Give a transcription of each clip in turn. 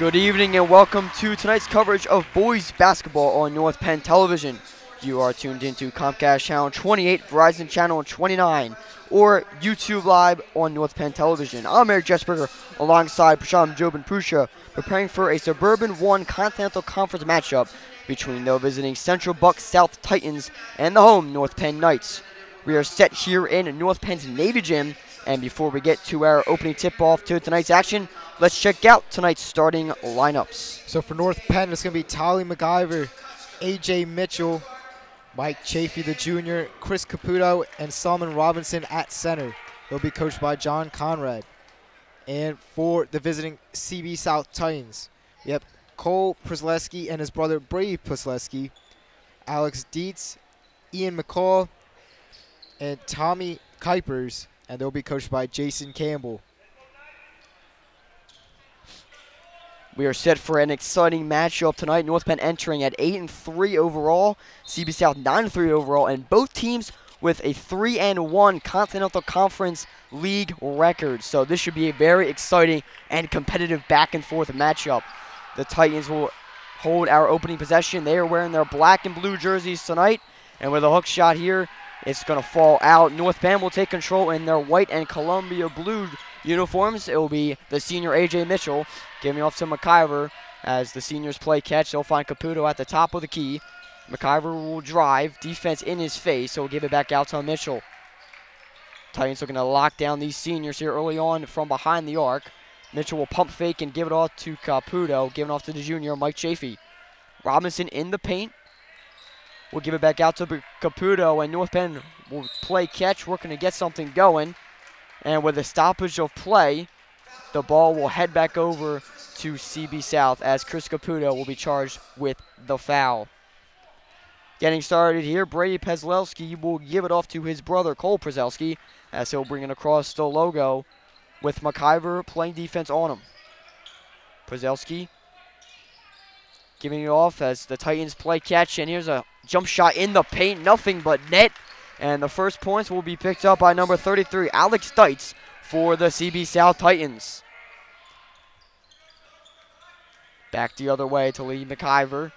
Good evening and welcome to tonight's coverage of boys basketball on North Penn Television. You are tuned into Comcast Channel 28, Verizon Channel 29, or YouTube Live on North Penn Television. I'm Eric Jesperger alongside Prasham Jobin Prusha, preparing for a Suburban 1 Continental Conference matchup between the visiting Central Buck South Titans and the home North Penn Knights. We are set here in North Penn's Navy Gym, and before we get to our opening tip-off to tonight's action, let's check out tonight's starting lineups. So for North Penn, it's going to be Tolly McIver, A.J. Mitchell, Mike Chafee the Jr., Chris Caputo, and Solomon Robinson at center. They'll be coached by John Conrad. And for the visiting CB South Titans, we have Cole Przleski and his brother Brady Przleski, Alex Dietz, Ian McCall, and Tommy Kuipers, and they'll be coached by Jason Campbell. We are set for an exciting matchup tonight. North Penn entering at 8-3 overall, CB South 9-3 overall, and both teams with a 3-1 Continental Conference League record. So this should be a very exciting and competitive back-and-forth matchup. The Titans will hold our opening possession. They are wearing their black and blue jerseys tonight, and with a hook shot here, it's going to fall out. North Penn will take control in their white and Columbia blue uniforms. It will be the senior A.J. Mitchell giving off to McIver as the seniors play catch. They'll find Caputo at the top of the key. McIver will drive, defense in his face, so he'll give it back out to Mitchell. Titans looking to lock down these seniors here early on from behind the arc. Mitchell will pump fake and give it off to Caputo, giving off to the junior, Mike Chafee. Robinson in the paint. We'll give it back out to Caputo, and North Penn will play catch, working to get something going. And with a stoppage of play, the ball will head back over to CB South as Chris Caputo will be charged with the foul. Getting started here, Brady Przleski will give it off to his brother Cole Przleski as he'll bring it across the logo with McIver playing defense on him. Przleski giving it off as the Titans play catch, and here's a jump shot in the paint, nothing but net. And the first points will be picked up by number 33, Alex Dietz, for the CB South Titans. Back the other way to Lee McIver.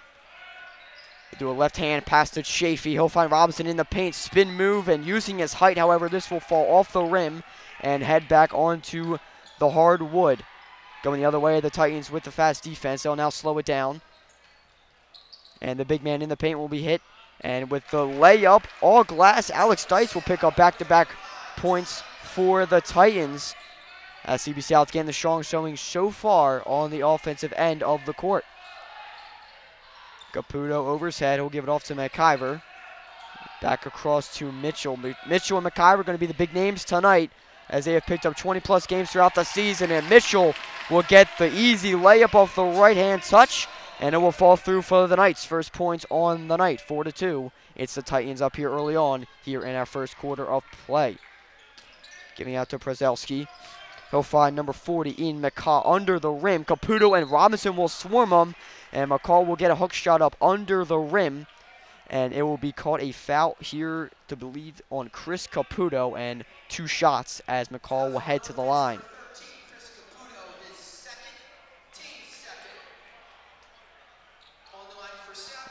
Do a left-hand pass to Chafee. He'll find Robinson in the paint, spin move, and using his height, however, this will fall off the rim and head back onto the hard wood. Going the other way, the Titans with the fast defense. They'll now slow it down. And the big man in the paint will be hit. And with the layup, all glass, Alex Dietz will pick up back-to-back points for the Titans. As CB South getting the strong showing so far on the offensive end of the court. Caputo over his head. He'll give it off to McIver. Back across to Mitchell. Mitchell and McIver are going to be the big names tonight as they have picked up 20-plus games throughout the season. And Mitchell will get the easy layup off the right-hand touch. And it will fall through for the Knights. First points on the night, 4-2. It's the Titans up here early on here in our first quarter of play. Giving out to Przleski. He'll find number 40, Ian McCall, under the rim. Caputo and Robinson will swarm him. And McCall will get a hook shot up under the rim. And it will be called a foul here, to believe, on Chris Caputo. And 2 shots as McCall will head to the line.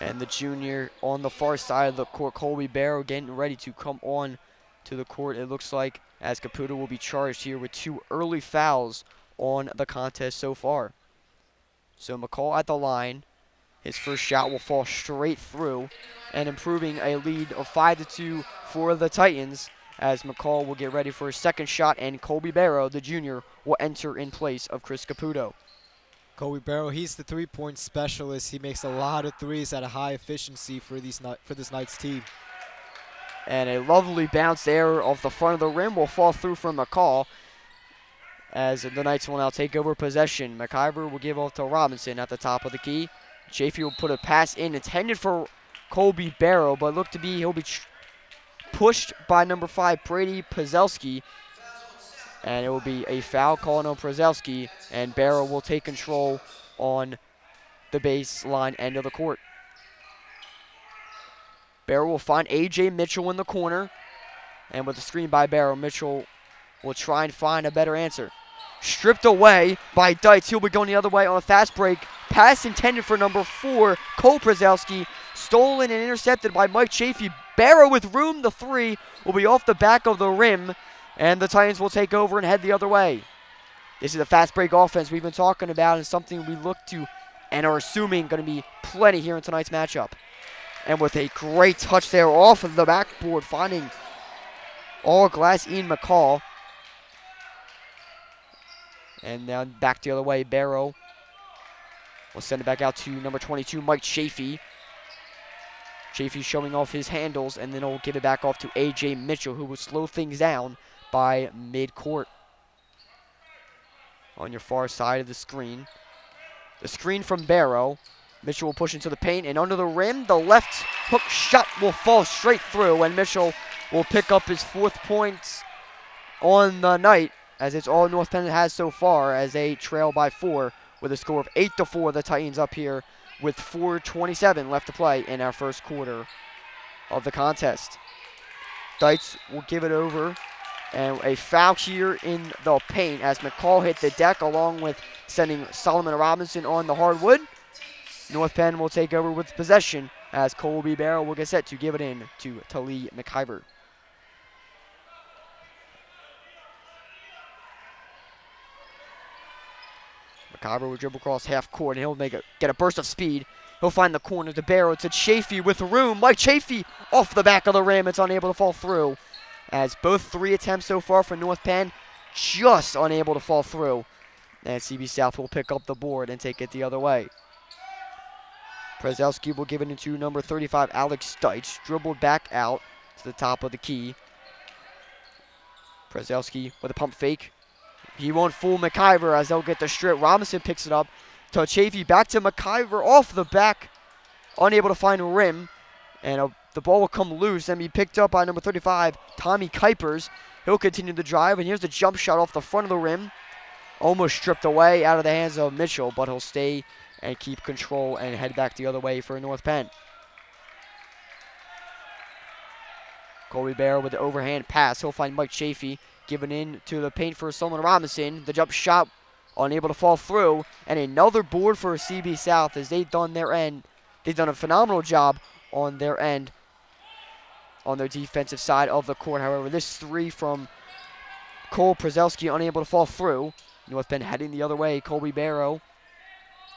And the junior on the far side of the court, Colby Barrow, getting ready to come on to the court, it looks like, as Caputo will be charged here with 2 early fouls on the contest so far. So McCall at the line. His first shot will fall straight through, and improving a lead of 5-2 for the Titans, as McCall will get ready for his second shot, and Colby Barrow, the junior, will enter in place of Chris Caputo. Colby Barrow, he's the three-point specialist. He makes a lot of threes at a high efficiency for this Knights team. And a lovely bounce there off the front of the rim will fall through from McCall as the Knights will now take over possession. McIver will give off to Robinson at the top of the key. Chafee will put a pass in intended for Colby Barrow, but look to be he'll be pushed by number 5, Brady Przleski. And it will be a foul called on Przleski, and Barrow will take control on the baseline end of the court. Barrow will find A.J. Mitchell in the corner, and with the screen by Barrow, Mitchell will try and find a better answer. stripped away by Deitz. He'll be going the other way on a fast break. Pass intended for number 4, Cole Przewski. Stolen and intercepted by Mike Chafee. Barrow with room. The 3 will be off the back of the rim, and the Titans will take over and head the other way. This is a fast break offense we've been talking about and something we look to and are assuming going to be plenty here in tonight's matchup. And with a great touch there off of the backboard, finding all glass Ian McCall. And now back the other way, Barrow will send it back out to number 22, Mike Chafee. Chafee showing off his handles, and then he'll give it back off to A.J. Mitchell, who will slow things down by mid-court. On your far side of the screen. The screen from Barrow. Mitchell will push into the paint, and under the rim, the left hook shot will fall straight through, and Mitchell will pick up his 4th points on the night, as it's all North Penn has so far, as they trail by 4 with a score of 8-4. The Titans up here with 4:27 left to play in our first quarter of the contest. Deitz will give it over, and a foul here in the paint as McCall hit the deck, along with sending Solomon Robinson on the hardwood. North Penn will take over with possession as Colby Barrow will get set to give it in to Tali McIver. McIver will dribble across half court, and he'll get a burst of speed. He'll find the corner to Barrow to Chafee with room. Mike Chafee off the back of the rim. It's unable to fall through, as both 3 attempts so far for North Penn just unable to fall through. And CB South will pick up the board and take it the other way. Przewski will give it into number 35, Alex Deitz. Dribbled back out to the top of the key. Przewski with a pump fake. He won't fool McIver as they'll get the strip. Robinson picks it up to Chafee. Back to McIver off the back. Unable to find a rim. And the ball will come loose and be picked up by number 35, Tommy Kuipers. He'll continue the drive, and here's the jump shot off the front of the rim. Almost stripped away out of the hands of Mitchell, but he'll stay and keep control and head back the other way for North Penn. Colby Barrow with the overhand pass. He'll find Mike Chafee giving in to the paint for Solomon Robinson. The jump shot unable to fall through, and another board for CB South as they've done their end. They've done a phenomenal job on their end, on their defensive side of the court. However, this 3 from Cole Przewski unable to fall through. North Penn heading the other way. Colby Barrow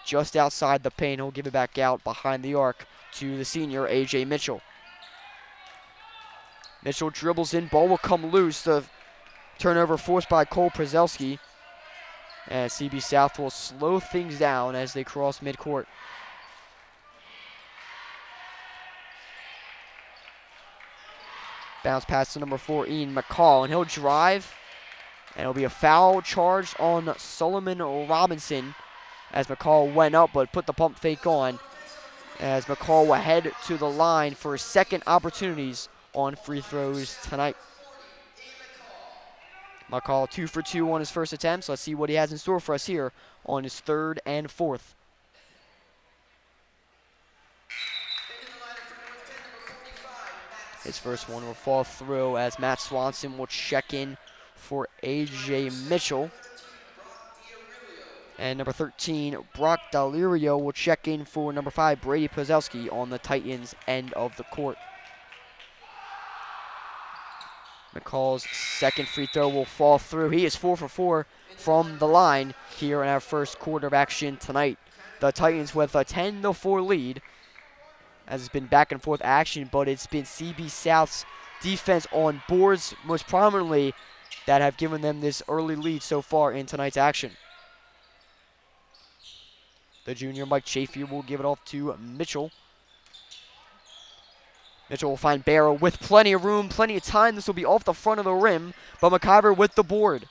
just outside the paint. He'll give it back out behind the arc to the senior, A.J. Mitchell. Mitchell dribbles in. Ball will come loose. The turnover forced by Cole Przewski. And CB South will slow things down as they cross midcourt. Bounce pass to number 4, Ian McCall, and he'll drive. And it'll be a foul charged on Solomon Robinson as McCall went up but put the pump fake on, as McCall will head to the line for his 2nd opportunities on free throws tonight. McCall 2 for 2 on his first attempt, so let's see what he has in store for us here on his 3rd and 4th. His first one will fall through as Matt Swanson will check in for A.J. Mitchell. And number 13, Brock Dalirio will check in for number 5, Brady Przewski on the Titans' end of the court. McCall's 2nd free throw will fall through. He is 4 for 4 from the line here in our first quarter of action tonight. The Titans with a 10-4 lead, as it's been back and forth action, but it's been CB South's defense on boards most prominently that have given them this early lead so far in tonight's action. The junior Mike Chafee will give it off to Mitchell. Mitchell will find Barrow with plenty of room, plenty of time. This will be off the front of the rim, but McIver with the board.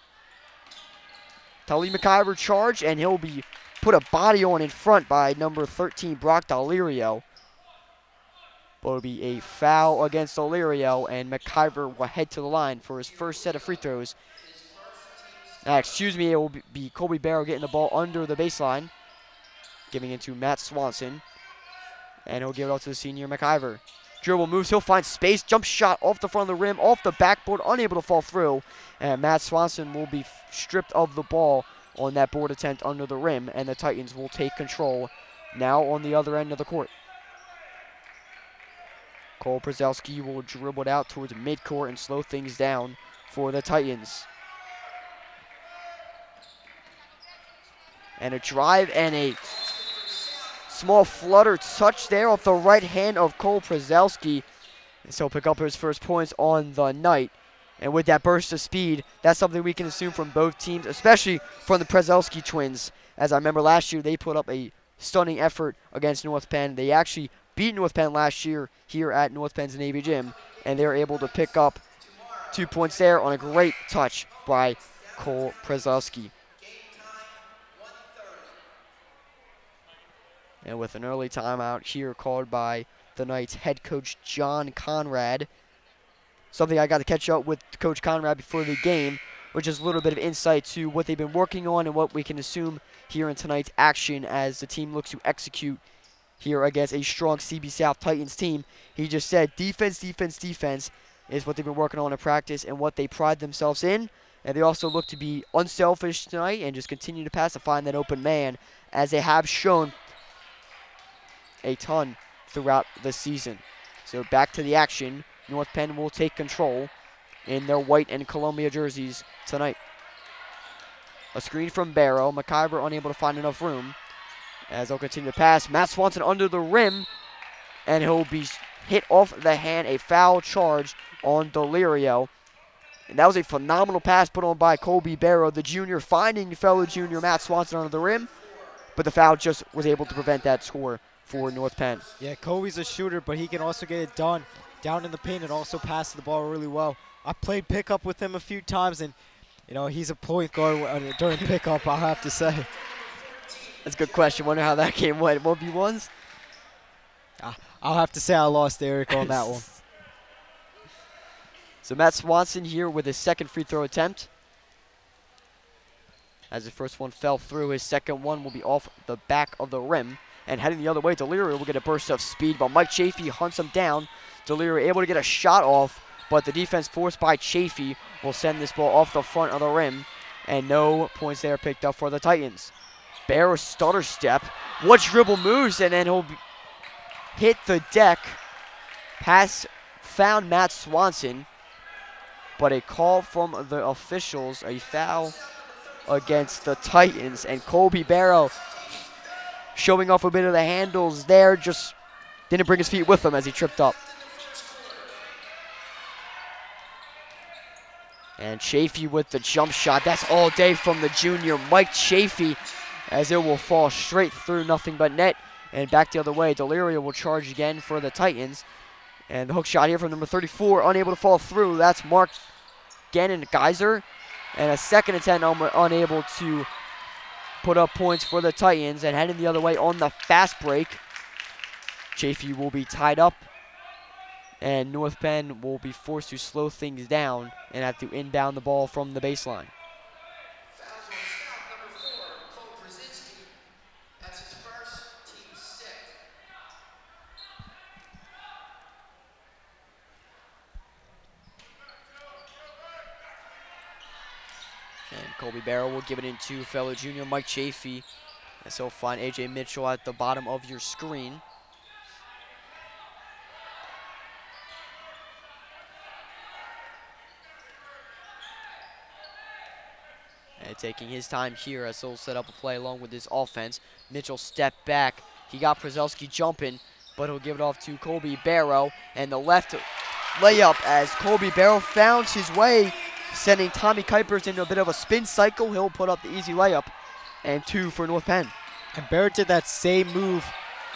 Tali McIver charge, and he'll be put a body on in front by number 13, Brock Dalirio. But it'll be a foul against Dalirio, and McIver will head to the line for his first set of free throws. It will be Colby Barrow getting the ball under the baseline, giving it to Matt Swanson, and he'll give it off to the senior McIver. Dribble moves, he'll find space, jump shot off the front of the rim, off the backboard, unable to fall through, and Matt Swanson will be stripped of the ball on that board attempt under the rim, and the Titans will take control now on the other end of the court. Cole Przewski will dribble it out towards midcourt and slow things down for the Titans. And a drive and a small flutter touch there off the right hand of Cole Przewski. And so pick up his first points on the night. And with that burst of speed, that's something we can assume from both teams, especially from the Przewski twins. As I remember last year, they put up a stunning effort against North Penn. They actually beat North Penn last year here at North Penn's Navy Gym, and they were able to pick up 2 points there on a great touch by Cole Przewski. And with an early timeout here called by the Knights head coach John Conrad. Something I got to catch up with Coach Conrad before the game, which is a little bit of insight to what they've been working on and what we can assume here in tonight's action as the team looks to execute here against a strong CB South Titans team. He just said defense, defense, defense is what they've been working on in practice and what they pride themselves in. And they also look to be unselfish tonight and just continue to pass to find that open man, as they have shown a ton throughout the season. So back to the action. North Penn will take control in their white and Columbia jerseys tonight. A screen from Barrow. McIver unable to find enough room as they'll continue to pass. Matt Swanson under the rim, and he'll be hit off the hand. A foul charge on Delirio. And that was a phenomenal pass put on by Colby Barrow, the junior, finding fellow junior Matt Swanson under the rim, but the foul just was able to prevent that score for North Penn. Yeah, Colby's a shooter, but he can also get it done down in the paint and also pass the ball really well. I played pickup with him a few times, and you know, he's a point guard during pickup, I'll have to say. That's a good question. Wonder how that game went. 1v1s? I'll have to say I lost Eric on that one. So Matt Swanson here with his second free throw attempt. As the first one fell through, his second one will be off the back of the rim. And heading the other way, Delirio will get a burst of speed, but Mike Chafee hunts him down. Delirio able to get a shot off, but the defense forced by Chafee will send this ball off the front of the rim, and no points there picked up for the Titans. Barrow stutter step. What dribble moves, and then he'll hit the deck. Pass found Matt Swanson, but a call from the officials, a foul against the Titans, and Colby Barrow showing off a bit of the handles there, just didn't bring his feet with him as he tripped up. And Chafee with the jump shot. That's all day from the junior, Mike Chafee, as it will fall straight through, nothing but net. And back the other way, Delirio will charge again for the Titans. And the hook shot here from number 34, unable to fall through. That's Mark Gannon Geyser. And a second attempt unable to put up points for the Titans. And heading the other way on the fast break, Chafee will be tied up, and North Penn will be forced to slow things down and have to inbound the ball from the baseline. And Colby Barrow will give it into fellow junior Mike Chafee, as he'll find A.J. Mitchell at the bottom of your screen. And taking his time here as he'll set up a play along with his offense. Mitchell step back. He got Przewski jumping, but he'll give it off to Colby Barrow. And the left layup as Colby Barrow found his way, sending Tommy Kuipers into a bit of a spin cycle. He'll put up the easy layup, and 2 for North Penn. And Barrett did that same move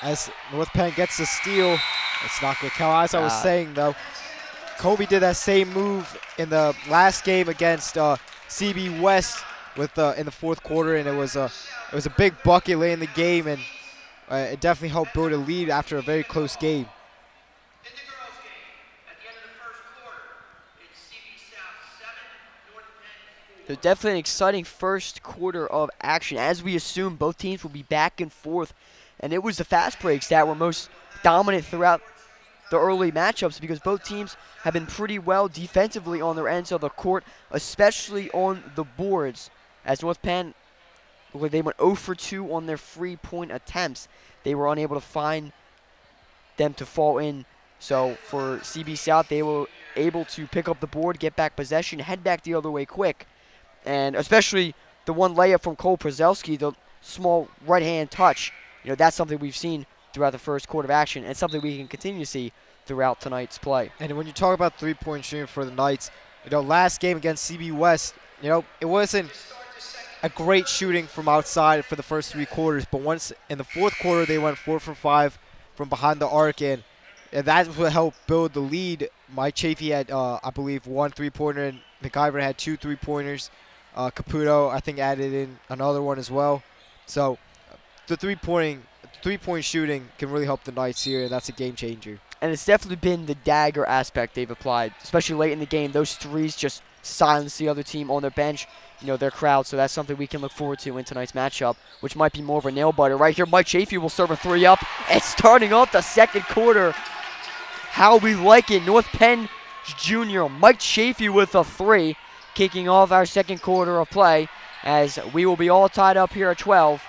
as North Penn gets the steal. It's not going to count. As I was saying, though, Colby did that same move in the last game against CB West with in the fourth quarter, and it was a big bucket late in the game, and it definitely helped build a lead after a very close game. So definitely an exciting first quarter of action, as we assume both teams will be back and forth. And it was the fast breaks that were most dominant throughout the early matchups, because both teams have been pretty well defensively on their ends of the court, especially on the boards, as North Penn where they went 0 for 2 on their 3-point attempts. They were unable to find them to fall in. So for CB South, they were able to pick up the board, get back possession, head back the other way quick. And especially the one layup from Cole Przelski, the small right-hand touch, that's something we've seen throughout the first quarter of action and something we can continue to see throughout tonight's play. And when you talk about three-point shooting for the Knights, last game against CB West, it wasn't a great shooting from outside for the first 3 quarters, but once in the fourth quarter, they went 4 for 5 from behind the arc, and that what helped build the lead. Mike Chafee had, I believe, 1 3-pointer, and McIver had 2 3-pointers. Caputo, I think, added in another one as well. So the three-point shooting can really help the Knights here, and that's a game changer. And it's definitely been the dagger aspect they've applied, especially late in the game. Those threes just silence the other team on their bench, their crowd. So that's something we can look forward to in tonight's matchup, which might be more of a nail-biter. Right here, Mike Chafee will serve a 3 up. And starting off the second quarter, how we like it. North Penn Jr. Mike Chafee with a 3, kicking off our second quarter of play, as we will be all tied up here at 12.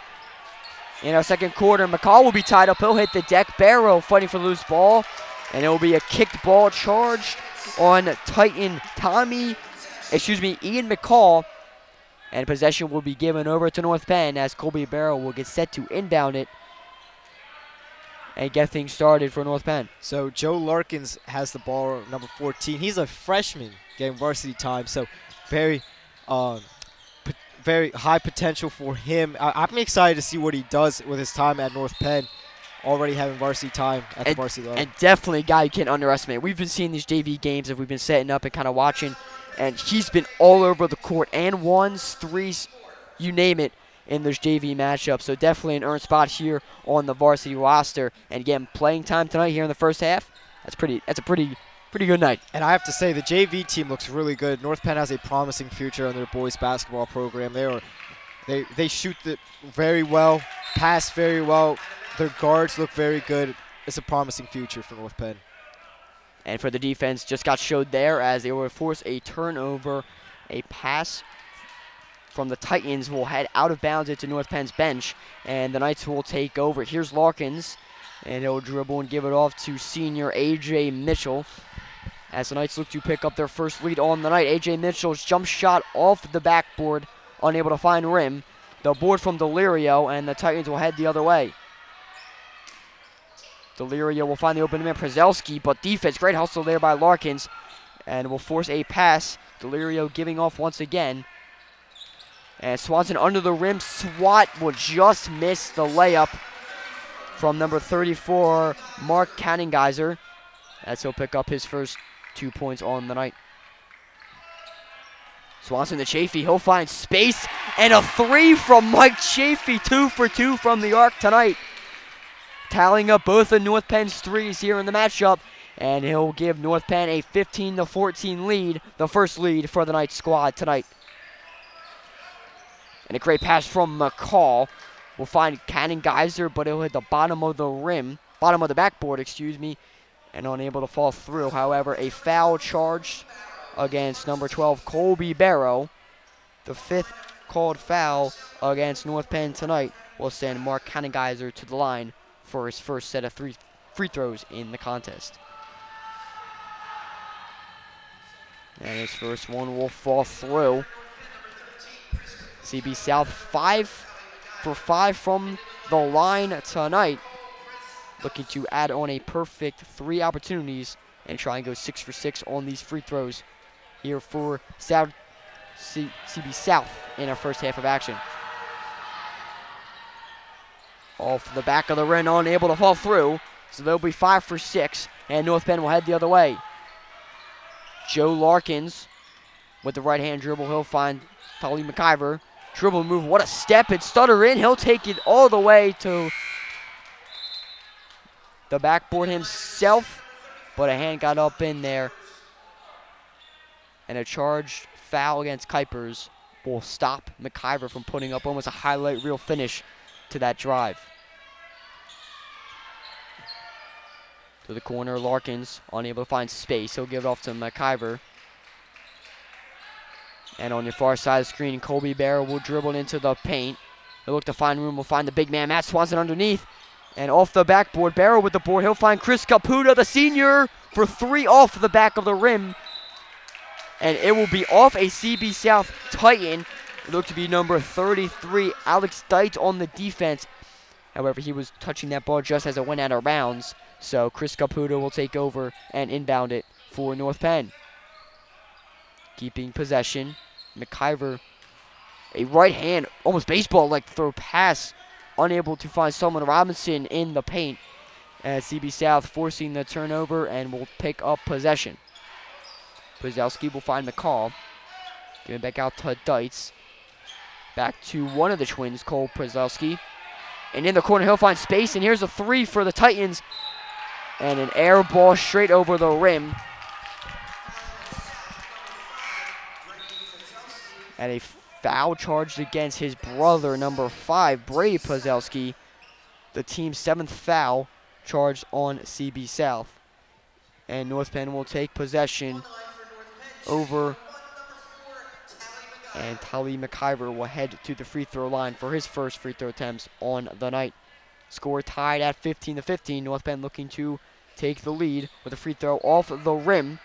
In our second quarter, McCall will be tied up. He'll hit the deck. Barrow fighting for the loose ball. And it will be a kicked ball charged on Titan Ian McCall. And possession will be given over to North Penn as Colby Barrow will get set to inbound it and get things started for North Penn. So Joe Larkins has the ball, number 14. He's a freshman getting varsity time, so very high potential for him. I'm excited to see what he does with his time at North Penn, already having varsity time at the varsity level. And definitely a guy you can't underestimate. We've been seeing these JV games that we've been setting up and kind of watching, and he's been all over the court, and 1s, 3s, you name it, in those JV matchups. So definitely an earned spot here on the varsity roster. And again, playing time tonight here in the first half, that's a pretty good night. And I have to say, the JV team looks really good. North Penn has a promising future on their boys basketball program. They shoot it very well, pass very well. Their guards look very good. It's a promising future for North Penn. And for the defense, just got showed there as they will force a turnover. A pass from the Titans will head out of bounds into North Penn's bench, and the Knights will take over. Here's Larkins, and he'll dribble and give it off to senior A.J. Mitchell as the Knights look to pick up their first lead on the night. A.J. Mitchell's jump shot off the backboard, unable to find rim. The board from Delirio, and the Titans will head the other way. Delirio will find the open man, Przelski, but defense, great hustle there by Larkins, and will force a pass. Delirio giving off once again. And Swanson under the rim. Swat will just miss the layup from number 34, Mark Kannengeiser, as he'll pick up his first 2 points on the night. Swanson to Chafee. He'll find space. And a 3 from Mike Chafee. 2 for 2 from the arc tonight. Tallying up both of North Penn's threes here in the matchup. And he'll give North Penn a 15-14 lead, the first lead for the Knights squad tonight. And a great pass from McCall. We'll find Kannengeiser, but he'll hit the bottom of the backboard, and unable to fall through. However, a foul charged against number 12, Colby Barrow. The 5th called foul against North Penn tonight will send Mark Kannengeiser to the line for his first set of free throws in the contest. And his first one will fall through. CB South 5 for 5 from the line tonight. Looking to add on a perfect 3 opportunities and try and go 6 for 6 on these free throws here for CB South in our first half of action. Off the back of the rim, unable to fall through. So they'll be 5 for 6, and North Penn will head the other way. Joe Larkins with the right-hand dribble. He'll find Tolly McIver. Dribble move, what a step, and stutter in. He'll take it all the way to the backboard himself, but a hand got up in there. And a charged foul against Kuipers will stop McIver from putting up almost a highlight reel finish to that drive. To the corner, Larkins unable to find space. He'll give it off to McIver. And on your far side of the screen, Colby Barrow will dribble into the paint. He'll look to find room. Will find the big man, Matt Swanson, underneath. And off the backboard, Barrow with the board. He'll find Chris Caputo, the senior, for 3 off the back of the rim. And it will be off a CB South Titan. It looked to be number 33, Alex Deitz, on the defense. However, he was touching that ball just as it went out of bounds. So Chris Caputo will take over and inbound it for North Penn. Keeping possession. McIver, a right hand, almost baseball-like throw pass. Unable to find Solomon Robinson in the paint. As CB South forcing the turnover and will pick up possession. Przewski will find McCall. Give it back out to Deitz. Back to one of the twins, Cole Przewski. And in the corner, he'll find space. And here's a 3 for the Titans. And an air ball straight over the rim. And a foul charged against his brother, number 5, Brady Przewski. The team's 7th foul charged on CB South. And North Penn will take possession over. And Tali McIver will head to the free throw line for his first free throw attempts on the night. Score tied at 15-15. North Penn looking to take the lead with a free throw off the rim.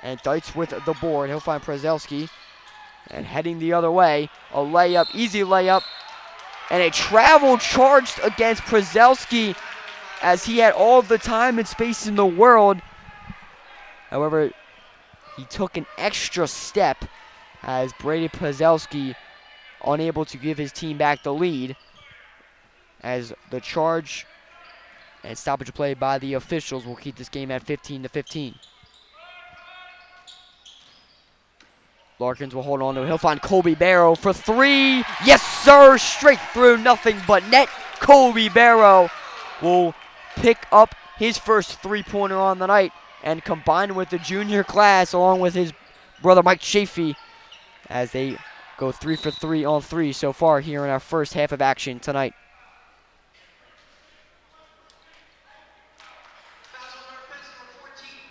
And Deitz with the board. He'll find Przewski. And heading the other way, a layup, easy layup. And a travel charged against Przewski as he had all the time and space in the world. However, he took an extra step as Brady Przewski unable to give his team back the lead. As the charge and stoppage of play by the officials will keep this game at 15-15. Larkins will hold on to it. He'll find Colby Barrow for 3. Yes, sir. Straight through, nothing but net. Colby Barrow will pick up his first 3-pointer on the night and combine with the junior class along with his brother Mike Chafee as they go 3 for 3 on 3 so far here in our first half of action tonight.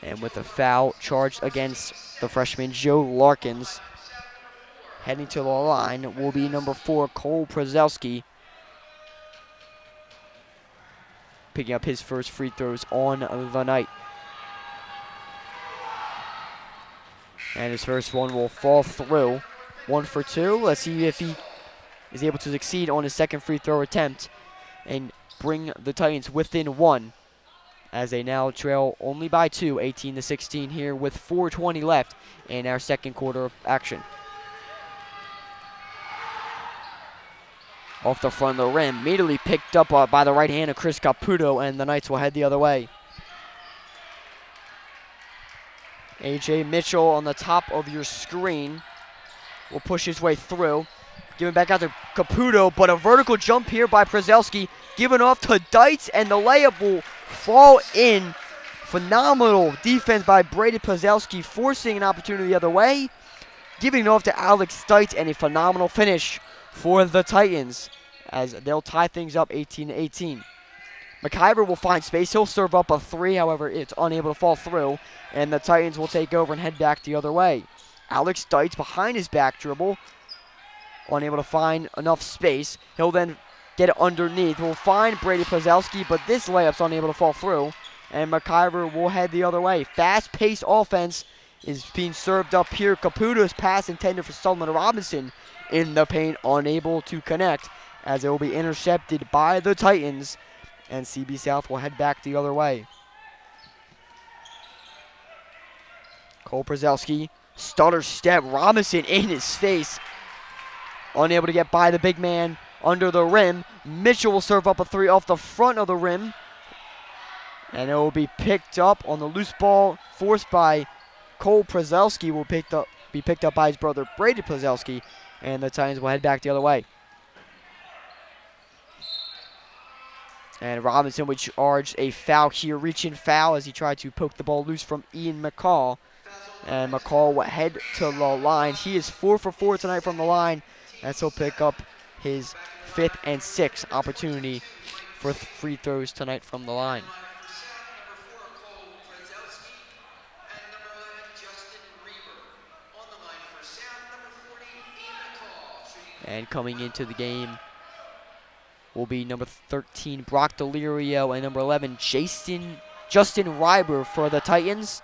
And with a foul charged against the freshman Joe Larkins, heading to the line will be number 4, Cole Przewski, picking up his first free throws on the night. And his first one will fall through. 1 for 2. Let's see if he is able to succeed on his second free throw attempt and bring the Titans within 1. As they now trail only by 2, 18-16 here with 4:20 left in our second quarter of action. Off the front of the rim, immediately picked up by the right hand of Chris Caputo, and the Knights will head the other way. A.J. Mitchell on the top of your screen will push his way through. Giving back out to Caputo, but a vertical jump here by Przewski. Given off to Deitz, and the layup will fall in. Phenomenal defense by Brady Przewski, forcing an opportunity the other way. Giving it off to Alex Deitz, and a phenomenal finish for the Titans as they'll tie things up 18-18. McIver will find space. He'll serve up a 3, however, it's unable to fall through, and the Titans will take over and head back the other way. Alex Deitz behind his back dribble, unable to find enough space. He'll then get it underneath. We'll find Brady Przewski, but this layup's unable to fall through, and McIver will head the other way. Fast-paced offense is being served up here. Caputo's pass intended for Solomon Robinson in the paint, unable to connect, as it will be intercepted by the Titans, and CB South will head back the other way. Cole Przewski, stutter step, Robinson in his face, unable to get by the big man under the rim. Mitchell will serve up a 3 off the front of the rim, and it will be picked up on the loose ball, forced by Cole Przewski, will be picked up by his brother Brady Przewski, and the Titans will head back the other way. And Robinson would charge a foul here, reaching foul as he tried to poke the ball loose from Ian McCall. And McCall will head to the line. He is 4 for 4 tonight from the line, as he'll pick up his 5th and 6th opportunity for free throws tonight from the line. And coming into the game will be number 13, Brock Delirio, and number 11, Justin Reiber for the Titans,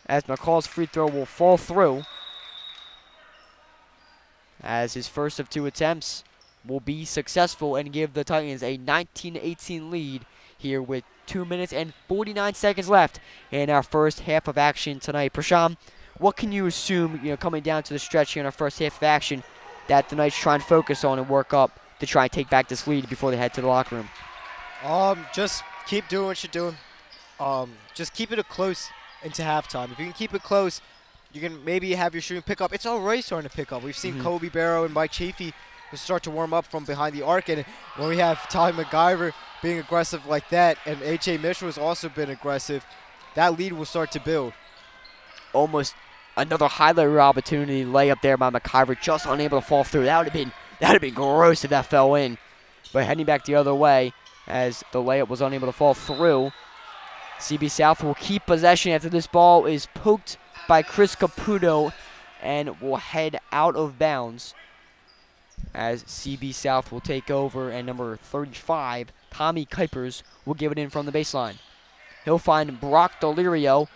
as McCall's free throw will fall through, as his first of 2 attempts will be successful and give the Titans a 19-18 lead here with 2 minutes and 49 seconds left in our first half of action tonight. Prashant, what can you assume, coming down to the stretch here in our first half of action, that the Knights try and focus on and work up to try and take back this lead before they head to the locker room? Just keep doing what you're doing. Just keep it close into halftime. If you can keep it close, you can maybe have your shooting pick up. It's already starting to pick up. We've seen Kobe Barrow and Mike Chafee start to warm up from behind the arc, and when we have Ty MacGyver being aggressive like that, and A.J. Mitchell has also been aggressive, that lead will start to build. Almost another highlight reel opportunity layup there by MacGyver, just unable to fall through. That would have been gross if that fell in. But heading back the other way, as the layup was unable to fall through, CB South will keep possession after this ball is poked by Chris Caputo and will head out of bounds, as CB South will take over, and number 35, Tommy Kuipers, will give it in from the baseline. He'll find Brock Delirio,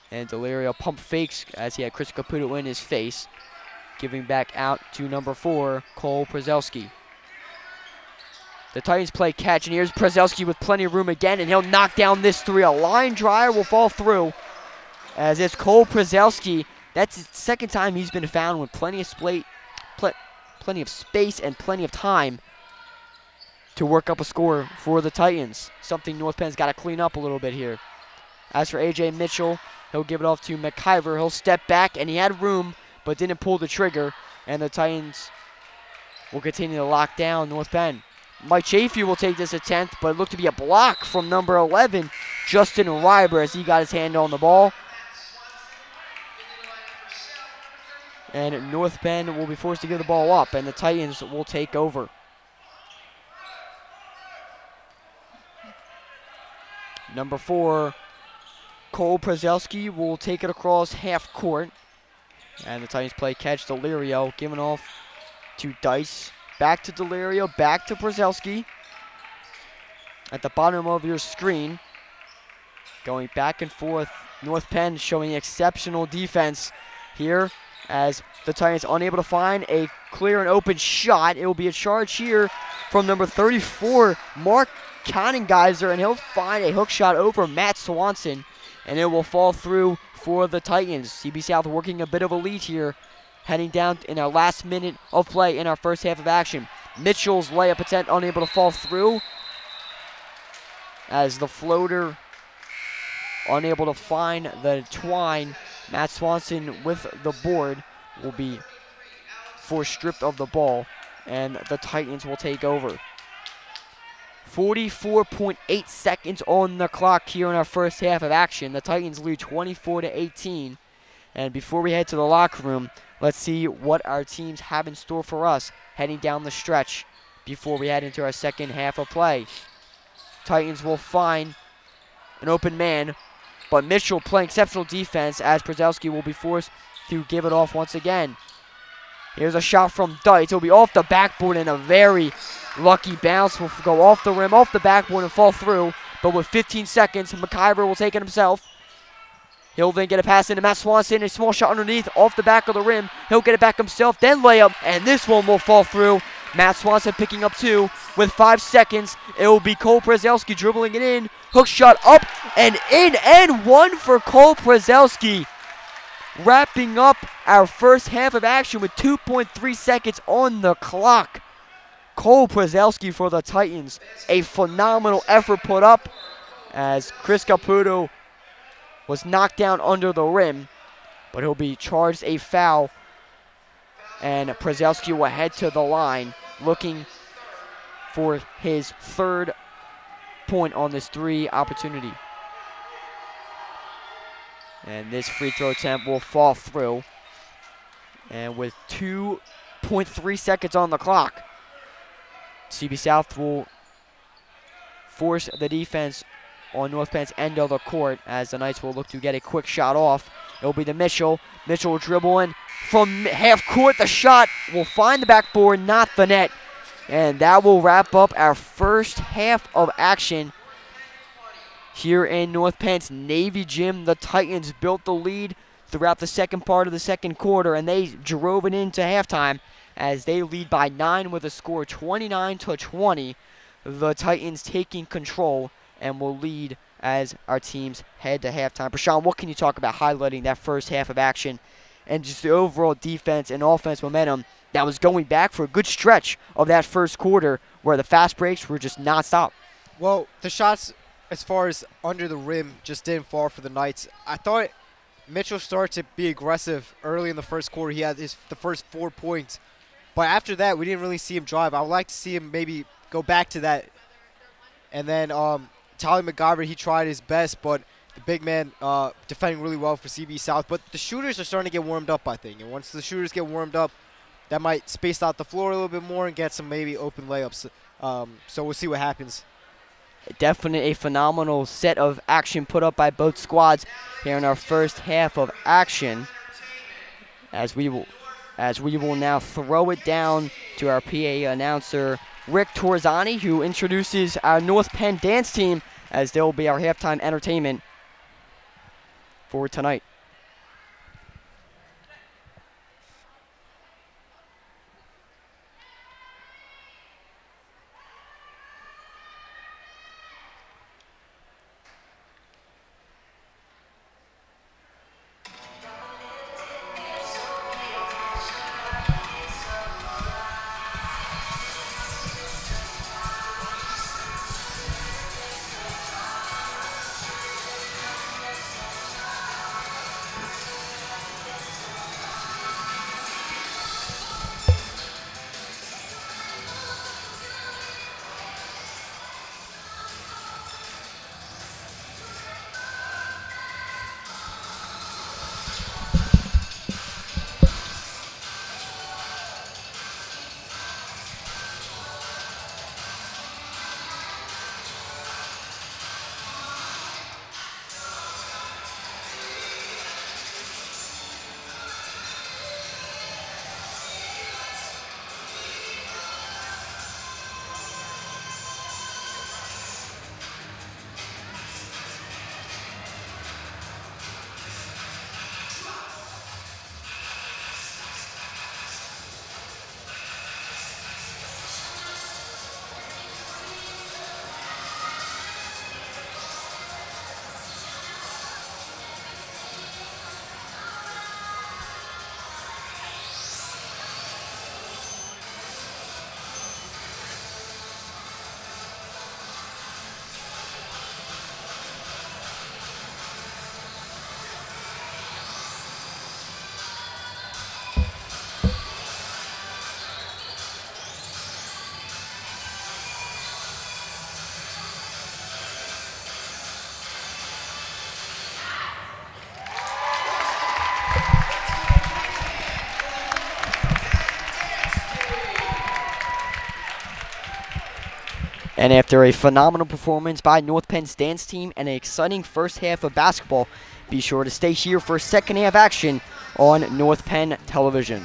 and Delirio pump fakes as he had Chris Caputo in his face, giving back out to number 4, Cole Przelski. The Titans play catch, and here's Przelski with plenty of room again, and he'll knock down this 3. A line drive will fall through, as it's Cole Przelski. That's the second time he's been found with plenty of space and plenty of time to work up a score for the Titans. Something North Penn's got to clean up a little bit here. As for A.J. Mitchell, he'll give it off to MacGyver. He'll step back, and he had room but didn't pull the trigger, and the Titans will continue to lock down North Penn. Mike Chafee will take this attempt, but it looked to be a block from number 11, Justin Reiber, as he got his hand on the ball. And North Penn will be forced to give the ball up, and the Titans will take over. Number 4, Cole Przelski will take it across half court. And the Titans play catch. Delirio giving off to Dice. Back to Delirio, back to Przelski. At the bottom of your screen, going back and forth. North Penn showing exceptional defense here, as the Titans unable to find a clear and open shot. It will be a charge here from number 34, Mark Conengeiser, and he'll find a hook shot over Matt Swanson, and it will fall through for the Titans. CB South working a bit of a lead here, heading down in our last minute of play in our first half of action. Mitchell's layup attempt unable to fall through, as the floater unable to find the twine. Matt Swanson with the board will be forced stripped of the ball, and the Titans will take over. 44.8 seconds on the clock here in our first half of action. The Titans lead 24-18. And before we head to the locker room, let's see what our teams have in store for us heading down the stretch before we head into our second half of play. Titans will find an open man, but Mitchell playing exceptional defense, as Przelski will be forced to give it off once again. Here's a shot from Dice. It'll be off the backboard, and a very lucky bounce will go off the rim, off the backboard, and fall through. But with 15 seconds, MacGyver will take it himself. He'll then get a pass into Matt Swanson, a small shot underneath, off the back of the rim. He'll get it back himself, then layup, and this one will fall through. Matt Swanson picking up 2 with 5 seconds. It will be Cole Przelski dribbling it in. Hook shot up and in, and 1 for Cole Przelski. Wrapping up our first half of action with 2.3 seconds on the clock. Cole Przelski for the Titans. A phenomenal effort put up, as Chris Caputo was knocked down under the rim, but he'll be charged a foul, and Przelski will head to the line looking for his 3rd point on this 3 opportunity. And this free throw attempt will fall through. And with 2.3 seconds on the clock, CB South will force the defense on North Penn's end of the court, as the Knights will look to get a quick shot off. It'll be to Mitchell. Mitchell will dribble in from half court. The shot will find the backboard, not the net. And that will wrap up our first half of action here in North Penn's Navy Gym. The Titans built the lead throughout the second part of the second quarter, and they drove it into halftime as they lead by 9 with a score 29-20. The Titans taking control and will lead as our teams head to halftime. Prashawn, what can you talk about highlighting that first half of action and just the overall defense and offense momentum that was going back for a good stretch of that first quarter where the fast breaks were just nonstop? Well, the shots as far as under the rim just didn't fall for the Knights. I thought Mitchell started to be aggressive early in the first quarter. He had the first 4 points. But after that, we didn't really see him drive. I would like to see him maybe go back to that. And then Tyler McGyver, he tried his best, but the big man defending really well for CB South. But the shooters are starting to get warmed up, I think. And once the shooters get warmed up, that might space out the floor a little bit more and get some maybe open layups. So we'll see what happens. Definitely a phenomenal set of action put up by both squads here in our first half of action. As we will now throw it down to our PA announcer, Rick Torzani, who introduces our North Penn dance team as they will be our halftime entertainment for tonight. And after a phenomenal performance by North Penn's dance team and an exciting first half of basketball, be sure to stay here for second half action on North Penn Television.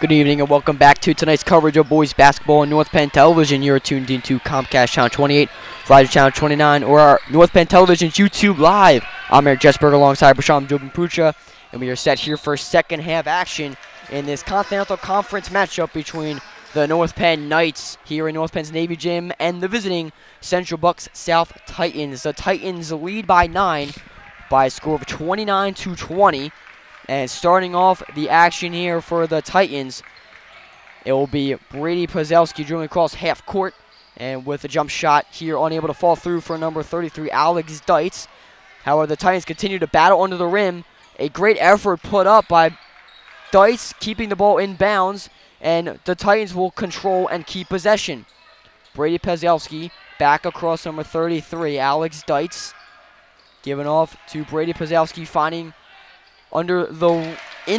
Good evening and welcome back to tonight's coverage of boys basketball on North Penn Television. You're tuned into Comcast Channel 28, Verizon Channel 29, or our North Penn Television's YouTube Live. I'm Eric Jesberg alongside Basham Jobin-Pucha, and we are set here for second half action in this Continental Conference matchup between the North Penn Knights here in North Penn's Navy Gym and the visiting Central Bucks South Titans. The Titans lead by 9 by a score of 29-20. And starting off the action here for the Titans, it will be Brady Pazelski dribbling across half court. And with a jump shot here, unable to fall through for number 33, Alex Deitz. However, the Titans continue to battle under the rim. A great effort put up by Deitz, keeping the ball in bounds. And the Titans will control and keep possession. Brady Pazelski back across number 33, Alex Deitz. Giving off to Brady Pazelski, finding in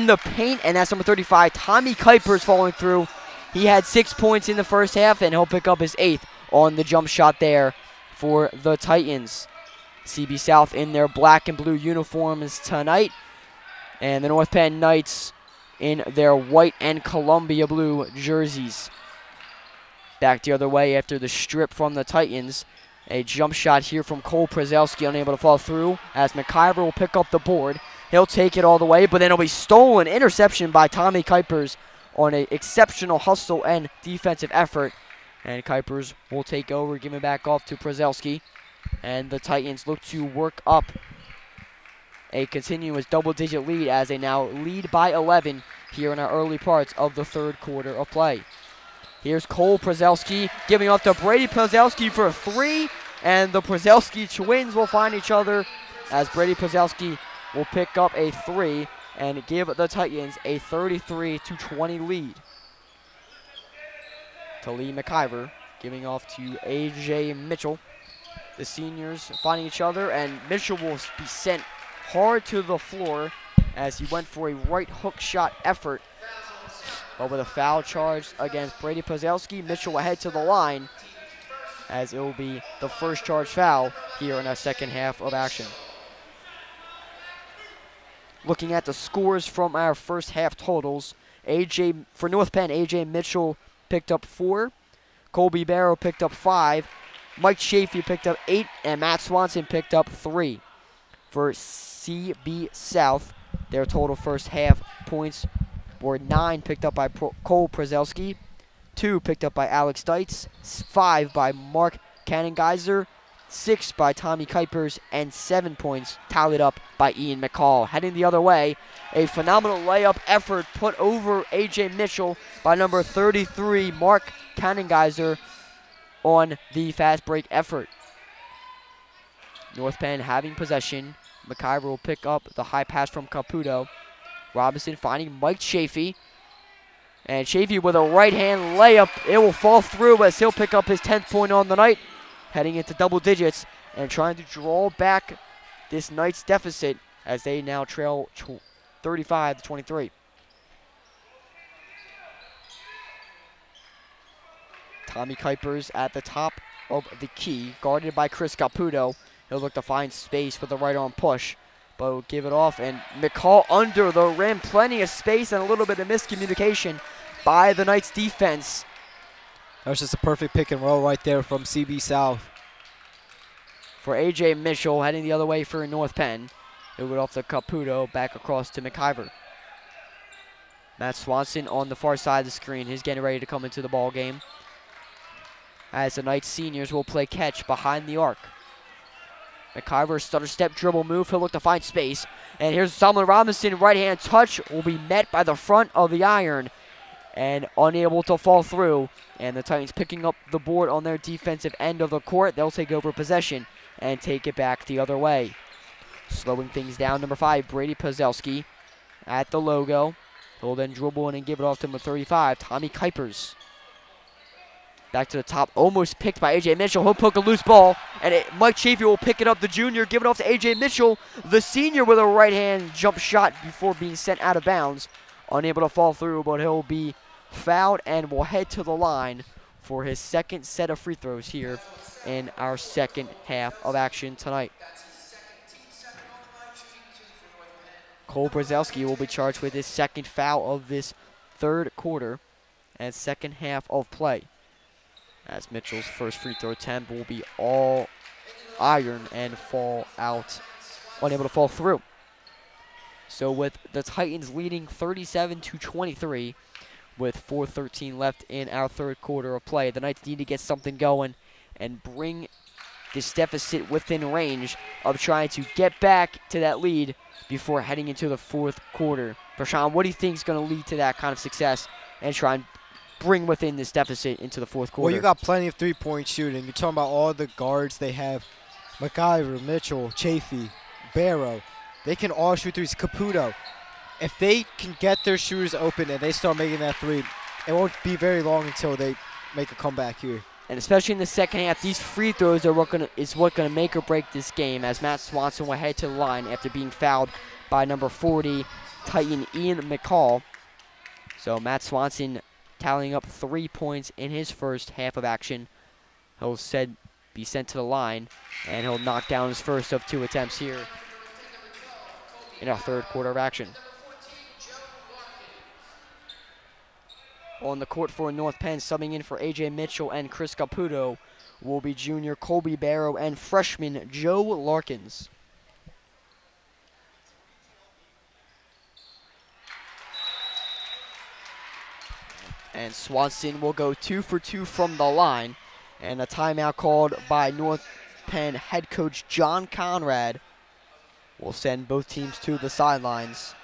the paint, and that's number 35, Tommy Kuipers falling through. He had 6 points in the first half, and he'll pick up his 8th on the jump shot there for the Titans. CB South in their black and blue uniforms tonight, and the North Penn Knights in their white and Columbia blue jerseys. Back the other way after the strip from the Titans. A jump shot here from Cole Pazelski, unable to fall through, as McIver will pick up the board. He'll take it all the way, but then it'll be stolen. Interception by Tommy Kuipers on an exceptional hustle and defensive effort. And Kuipers will take over, giving back off to Pazelski. And the Titans look to work up a continuous double-digit lead as they now lead by 11 here in our early parts of the third quarter of play. Here's Cole Pazelski giving off to Brady Pazelski for a 3. And the Pazelski twins will find each other as Brady Pazelski will pick up a 3 and give the Titans a 33-20 lead. To Lee McIver, giving off to A.J. Mitchell. The seniors finding each other, and Mitchell will be sent hard to the floor as he went for a right hook shot effort. But with a foul charge against Brady Pazelski, Mitchell will head to the line as it will be the first charge foul here in our second half of action. Looking at the scores from our first half totals, for North Penn, A.J. Mitchell picked up 4. Colby Barrow picked up 5. Mike Chafee picked up 8. And Matt Swanson picked up 3. For CB South, their total first half points were 9 picked up by Cole Pazelski, 2 picked up by Alex Deitz, 5 by Mark Cannengeiser, 6 by Tommy Kuipers, and 7 points tallied up by Ian McCall. Heading the other way, a phenomenal layup effort put over A.J. Mitchell by number 33, Mark Cannengeiser, on the fast break effort. North Penn having possession. McIver will pick up the high pass from Caputo. Robinson finding Mike Chafee. And Chafee with a right-hand layup. It will fall through as he'll pick up his 10th point on the night. Heading into double digits and trying to draw back this Knights deficit as they now trail 35-23. Tommy Kuipers at the top of the key, guarded by Chris Caputo. He'll look to find space with the right arm push, but will give it off. And McCall under the rim, plenty of space and a little bit of miscommunication by the Knights defense. That was just a perfect pick and roll right there from CB South. For A.J. Mitchell, heading the other way for North Penn. He'll get off the Caputo, back across to McIver. Matt Swanson on the far side of the screen. He's getting ready to come into the ball game, as the Knights seniors will play catch behind the arc. McIver, stutter step dribble move. He'll look to find space. And here's Solomon Robinson. Right hand touch will be met by the front of the iron and unable to fall through. And the Titans picking up the board on their defensive end of the court. They'll take over possession and take it back the other way. Slowing things down, number 5, Brady Pazelski at the logo. He'll then dribble in and give it off to number 35, Tommy Kuipers. Back to the top, almost picked by A.J. Mitchell. He'll poke a loose ball, and Mike Chafee will pick it up, the junior, give it off to A.J. Mitchell, the senior, with a right-hand jump shot before being sent out of bounds. Unable to fall through, but he'll be fouled and will head to the line for his second set of free throws here in our second half of action tonight. Cole Pazelski will be charged with his second foul of this third quarter and second half of play. As Mitchell's first free throw attempt will be all iron and fall out, unable to fall through. So with the Titans leading 37-23 with 4:13 left in our third quarter of play, the Knights need to get something going and bring this deficit within range of trying to get back to that lead before heading into the fourth quarter. Prashant, what do you think is going to lead to that kind of success and try and bring within this deficit into the fourth quarter? Well, you got plenty of three-point shooting. You're talking about all the guards they have. McIver, Mitchell, Chafee, Barrow. They can all shoot threes. Caputo. If they can get their shooters open and they start making that three, it won't be very long until they make a comeback here. And especially in the second half, these free throws are what gonna make or break this game, as Matt Swanson will head to the line after being fouled by number 40, Titan Ian McCall. So Matt Swanson tallying up 3 points in his first half of action. He'll be sent to the line, and he'll knock down his first of 2 attempts here in our third quarter of action. On the court for North Penn, subbing in for A.J. Mitchell and Chris Caputo will be junior Colby Barrow and freshman Joe Larkins. And Swanson will go 2 for 2 from the line. And a timeout called by North Penn head coach John Conrad will send both teams to the sidelines.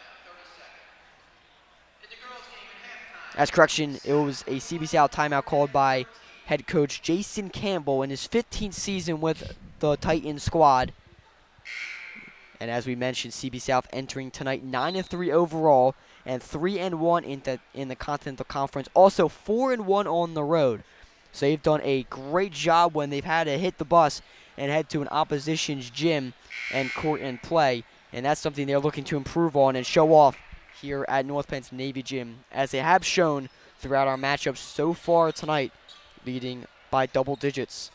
As correction, it was a CB South timeout called by head coach Jason Campbell in his 15th season with the Titans squad. And as we mentioned, CB South entering tonight 9-3 overall and 3-1 in the Continental Conference. Also 4-1 on the road. So they've done a great job when they've had to hit the bus and head to an opposition's gym and court and play. And that's something they're looking to improve on and show off here at North Penn's Navy Gym, as they have shown throughout our matchups so far tonight, leading by double digits.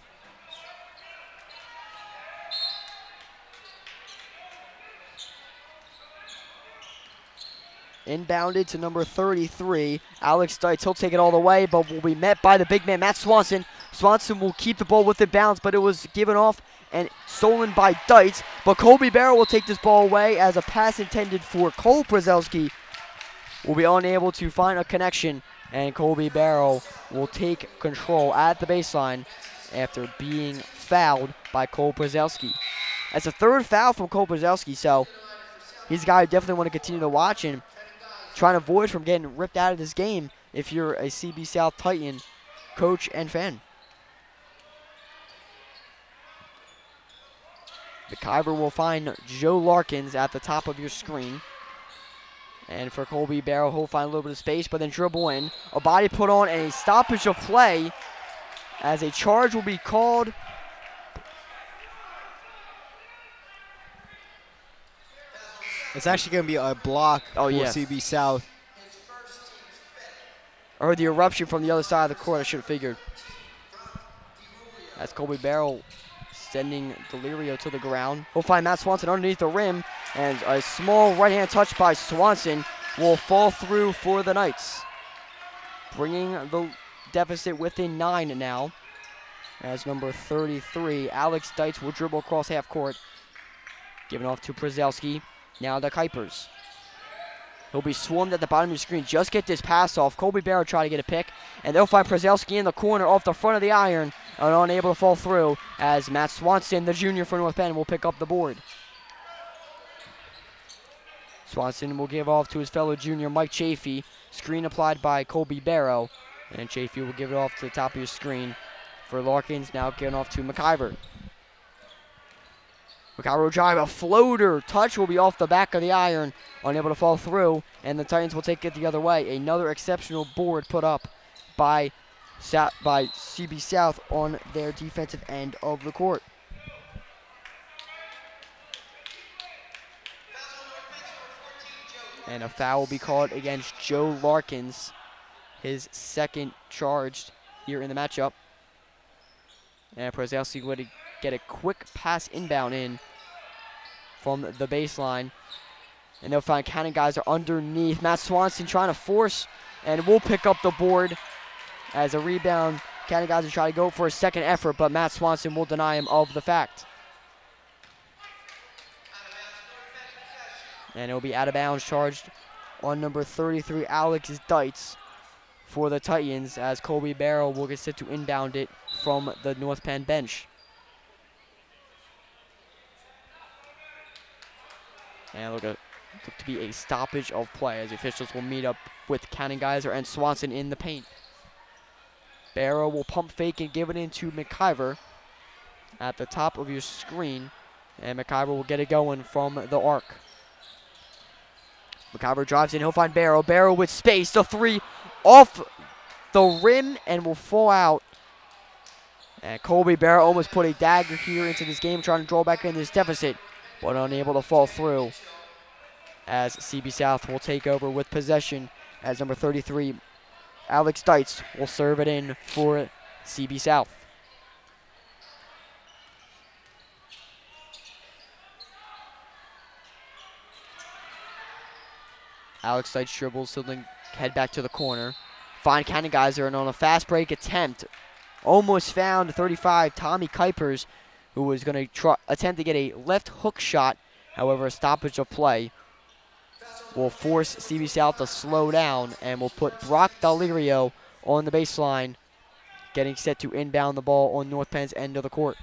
Inbounded to number 33, Alex Deitz. He'll take it all the way, but will be met by the big man, Matt Swanson. Swanson will keep the ball within bounds, but it was given off and stolen by Deitz. But Colby Barrow will take this ball away as a pass intended for Cole Przelski will be unable to find a connection, and Colby Barrow will take control at the baseline after being fouled by Cole Przelski. That's a third foul from Cole Przelski, so he's a guy who definitely want to continue to watch and try and avoid from getting ripped out of this game if you're a CB South Titan coach and fan. McIver will find Joe Larkins at the top of your screen. And for Colby Barrow, he'll find a little bit of space, but then dribble in. A body put on and a stoppage of play as a charge will be called. It's actually going to be a block for yeah. CB South. I heard the eruption from the other side of the court. I should have figured. That's Colby Barrow sending Delirio to the ground. We'll find Matt Swanson underneath the rim, and a small right-hand touch by Swanson will fall through for the Knights, bringing the deficit within 9 now. As number 33, Alex Deitz will dribble across half court, giving off to Przelski. Now the Kuipers. He'll be swarmed at the bottom of the screen. Just get this pass off. Colby Barrow try to get a pick, and they'll find Przelski in the corner off the front of the iron, and unable to fall through as Matt Swanson, the junior for North Penn, will pick up the board. Swanson will give off to his fellow junior, Mike Chafee. Screen applied by Colby Barrow, and Chafee will give it off to the top of your screen for Larkins, now getting off to McIver. McIver will drive a floater. Touch will be off the back of the iron, unable to fall through, and the Titans will take it the other way. Another exceptional board put up by CB South on their defensive end of the court. And a foul will be called against Joe Larkins, his second charged here in the matchup. And Przelski would get a quick pass inbound in from the baseline. And they'll find counting guys are underneath. Matt Swanson trying to force and will pick up the board as a rebound. County guys will try to go for a second effort, but Matt Swanson will deny him of the fact. And it'll be out of bounds charged on number 33, Alex Deitz, for the Titans, as Colby Barrow will get set to inbound it from the North Penn bench. And look to be a stoppage of play as the officials will meet up with County Geyser and Swanson in the paint. Barrow will pump fake and give it into McIver at the top of your screen, and McIver will get it going from the arc. McIver drives in, he'll find Barrow. Barrow with space, the three off the rim and will fall out. And Colby Barrow almost put a dagger here into this game, trying to draw back in this deficit, but unable to fall through, as CB South will take over with possession, as number 33, Alex Deitz, will serve it in for CB South. Alex Deitz dribbles, so then head back to the corner. Find County Geyser, and on a fast break attempt, almost found 35, Tommy Kuipers, who was going to attempt to get a left hook shot. However, a stoppage of play will force CB South to slow down and will put Brock Delirio on the baseline, getting set to inbound the ball on North Penn's end of the court.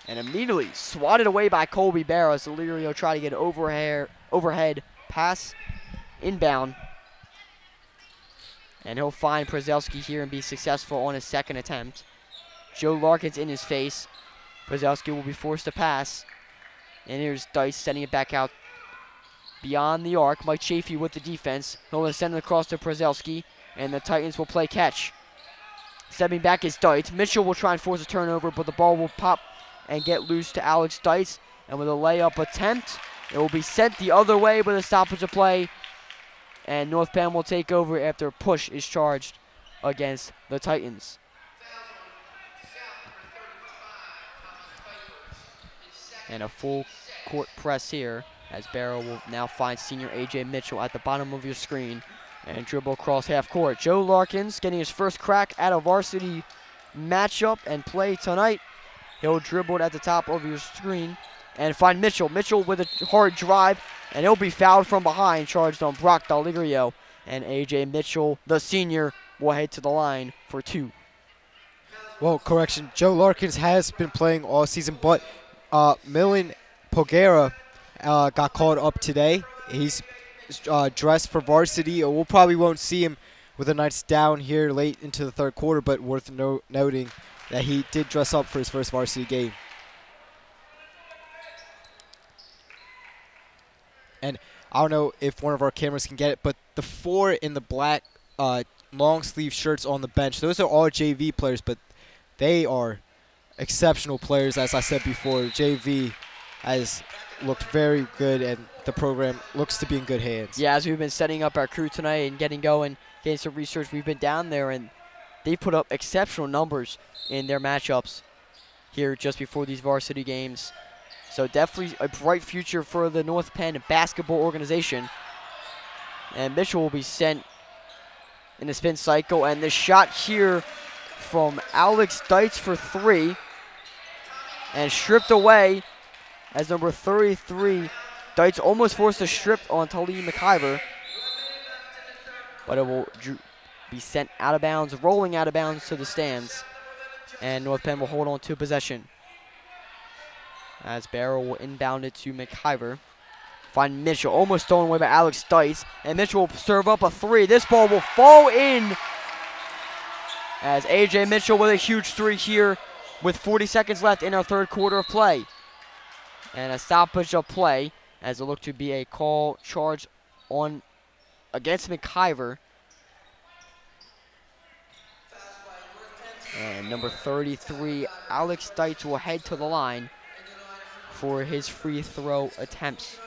And immediately swatted away by Colby Barrow as Delirio tried to get an overhead pass inbound. And he'll find Przelski here and be successful on his second attempt. Joe Larkins in his face. Przelski will be forced to pass. And here's Deitz sending it back out beyond the arc. Mike Chafee with the defense. He'll send it across to Przelski, and the Titans will play catch. Stepping back is Deitz. Mitchell will try and force a turnover, but the ball will pop and get loose to Alex Deitz. And with a layup attempt, it will be sent the other way with a stoppage of play. And North Penn will take over after a push is charged against the Titans. And a full court press here, as Barrow will now find senior A.J. Mitchell at the bottom of your screen and dribble across half court. Joe Larkins getting his first crack at a varsity matchup and play tonight. He'll dribble it at the top of your screen and find Mitchell. Mitchell with a hard drive, and he'll be fouled from behind, charged on Brock Delirio. And A.J. Mitchell, the senior, will head to the line for two. Well, correction, Joe Larkins has been playing all season, but Milan Pogera got called up today. He's dressed for varsity. We probably won't see him with the Knights down here late into the third quarter, but worth noting that he did dress up for his first varsity game. And I don't know if one of our cameras can get it, but the four in the black long sleeve shirts on the bench, those are all JV players, but they are exceptional players. As I said before, JV has looked very good, and the program looks to be in good hands. Yeah, as we've been setting up our crew tonight and getting going, getting some research, we've been down there, and they've put up exceptional numbers in their matchups here just before these varsity games. So definitely a bright future for the North Penn basketball organization. And Mitchell will be sent in the spin cycle, and the shot here from Alex Deitz for three, and stripped away as number 33, Deitz almost forced a strip on Talib McIver, but it will be sent out of bounds, rolling out of bounds to the stands, and North Penn will hold on to possession. As Barrow will inbound it to McIver. Find Mitchell, almost stolen away by Alex Deitz, and Mitchell will serve up a three. This ball will fall in as A.J. Mitchell with a huge three here with 40 seconds left in our third quarter of play. And a stoppage of play as it looked to be a call charge on against McIver. And number 33, Alex Deitz, will head to the line for his free throw attempts.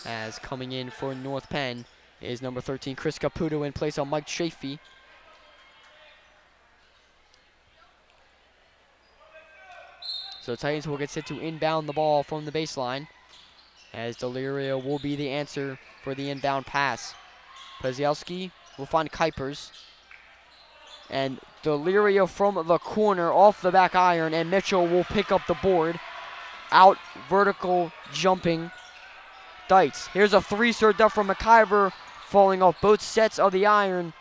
As coming in for North Penn is number 13, Chris Caputo, in place on Mike Chafee. So Titans will get set to inbound the ball from the baseline. as Delirio will be the answer for the inbound pass. Pazelski will find Kuipers. And Delirio from the corner off the back iron, and Mitchell will pick up the board. Out vertical jumping Dites. Here's a three served up from McIver, falling off both sets of the iron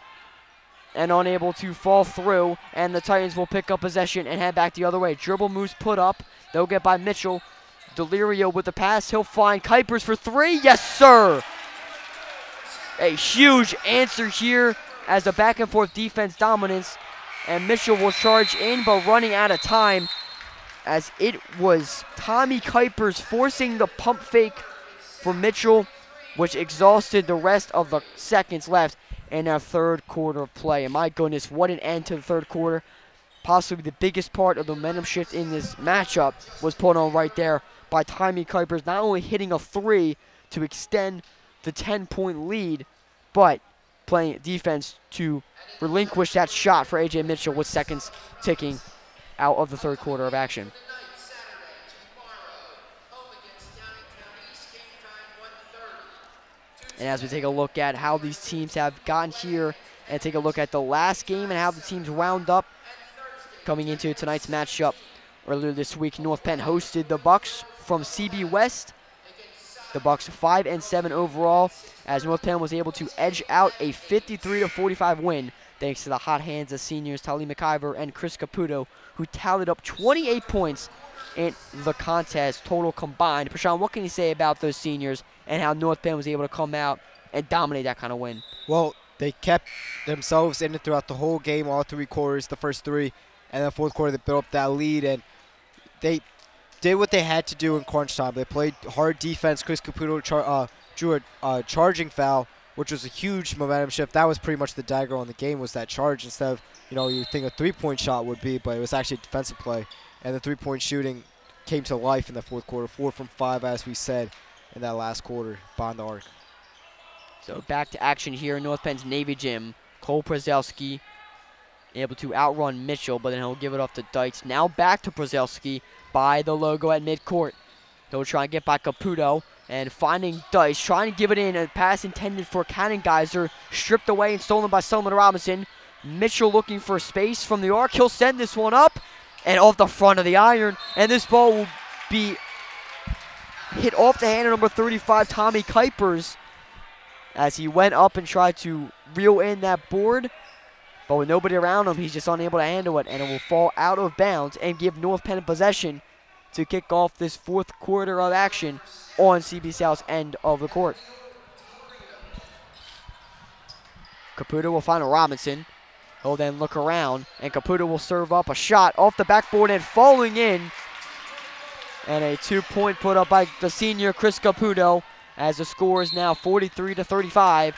and unable to fall through. And the Titans will pick up possession and head back the other way. Dribble moves put up. They'll get by Mitchell. Delirio with the pass. He'll find Kuipers for three. Yes, sir. A huge answer here as the back and forth defense dominance. And Mitchell will charge in, but running out of time as it was Tommy Kuipers forcing the pump fake for Mitchell, which exhausted the rest of the seconds left in our third quarter of play. And my goodness, what an end to the third quarter. Possibly the biggest part of the momentum shift in this matchup was put on right there by Tommy Kuipers, not only hitting a three to extend the 10-point lead, but playing defense to relinquish that shot for A.J. Mitchell with seconds ticking out of the third quarter of action. And as we take a look at how these teams have gotten here and take a look at the last game and how the teams wound up coming into tonight's matchup. Earlier this week, North Penn hosted the Bucks from CB West. The Bucks 5-7 overall, as North Penn was able to edge out a 53-45 win thanks to the hot hands of seniors Tali McIver and Chris Caputo, who tallied up 28 points in the contest total combined. Prashant, what can you say about those seniors and how North Penn was able to come out and dominate that kind of win? Well, they kept themselves in it throughout the whole game, all three quarters, the first three, and the fourth quarter they built up that lead, and they did what they had to do in crunch time. They played hard defense. Chris Caputo drew a charging foul, which was a huge momentum shift. That was pretty much the dagger on the game, was that charge instead of, you think a three-point shot would be, but it was actually a defensive play. And the three-point shooting came to life in the fourth quarter, 4 from 5, as we said, in that last quarter, behind the arc. So back to action here in North Penn's Navy Gym. Cole Przelski able to outrun Mitchell, but then he'll give it off to Dites. Now back to Przelski by the logo at midcourt. He'll try and get by Caputo, and finding Dice, trying to give it in. A pass intended for Cannon Geyser, stripped away and stolen by Solomon Robinson. Mitchell looking for space from the arc. He'll send this one up and off the front of the iron, and this ball will be hit off the hand of number 35, Tommy Kuipers, as he went up and tried to reel in that board, but with nobody around him, he's just unable to handle it, and it will fall out of bounds and give North Penn possession to kick off this fourth quarter of action on CB South's end of the court. Caputo will find Robinson. He'll then look around, and Caputo will serve up a shot off the backboard and falling in. And a 2-point put up by the senior Chris Caputo, as the score is now 43-35.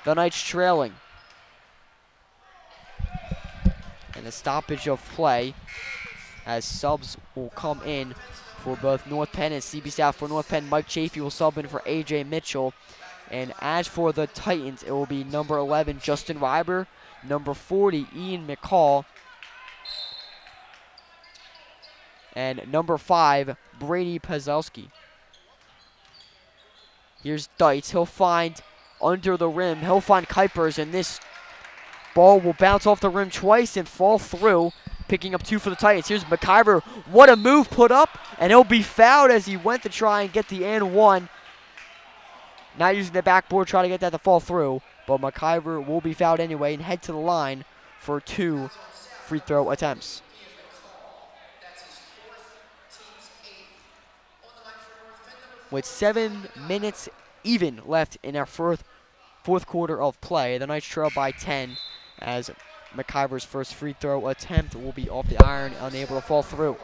The Knights trailing. And a stoppage of play as subs will come in for both North Penn and CB South. For North Penn, Mike Chafee will sub in for A.J. Mitchell. And as for the Titans, it will be number 11, Justin Reiber, number 40, Ian McCall, and number 5, Brady Pazelski. Here's Dites. He'll find under the rim. He'll find Kuipers, and this ball will bounce off the rim twice and fall through, picking up 2 for the Titans. Here's McIver. What a move put up, and he'll be fouled as he went to try and get the and one. Not using the backboard, trying to get that to fall through, but McIver will be fouled anyway and head to the line for 2 free throw attempts. With 7 minutes even left in our fourth quarter of play, the Knights trail by 10 as McIver's first free throw attempt will be off the iron, unable to fall through.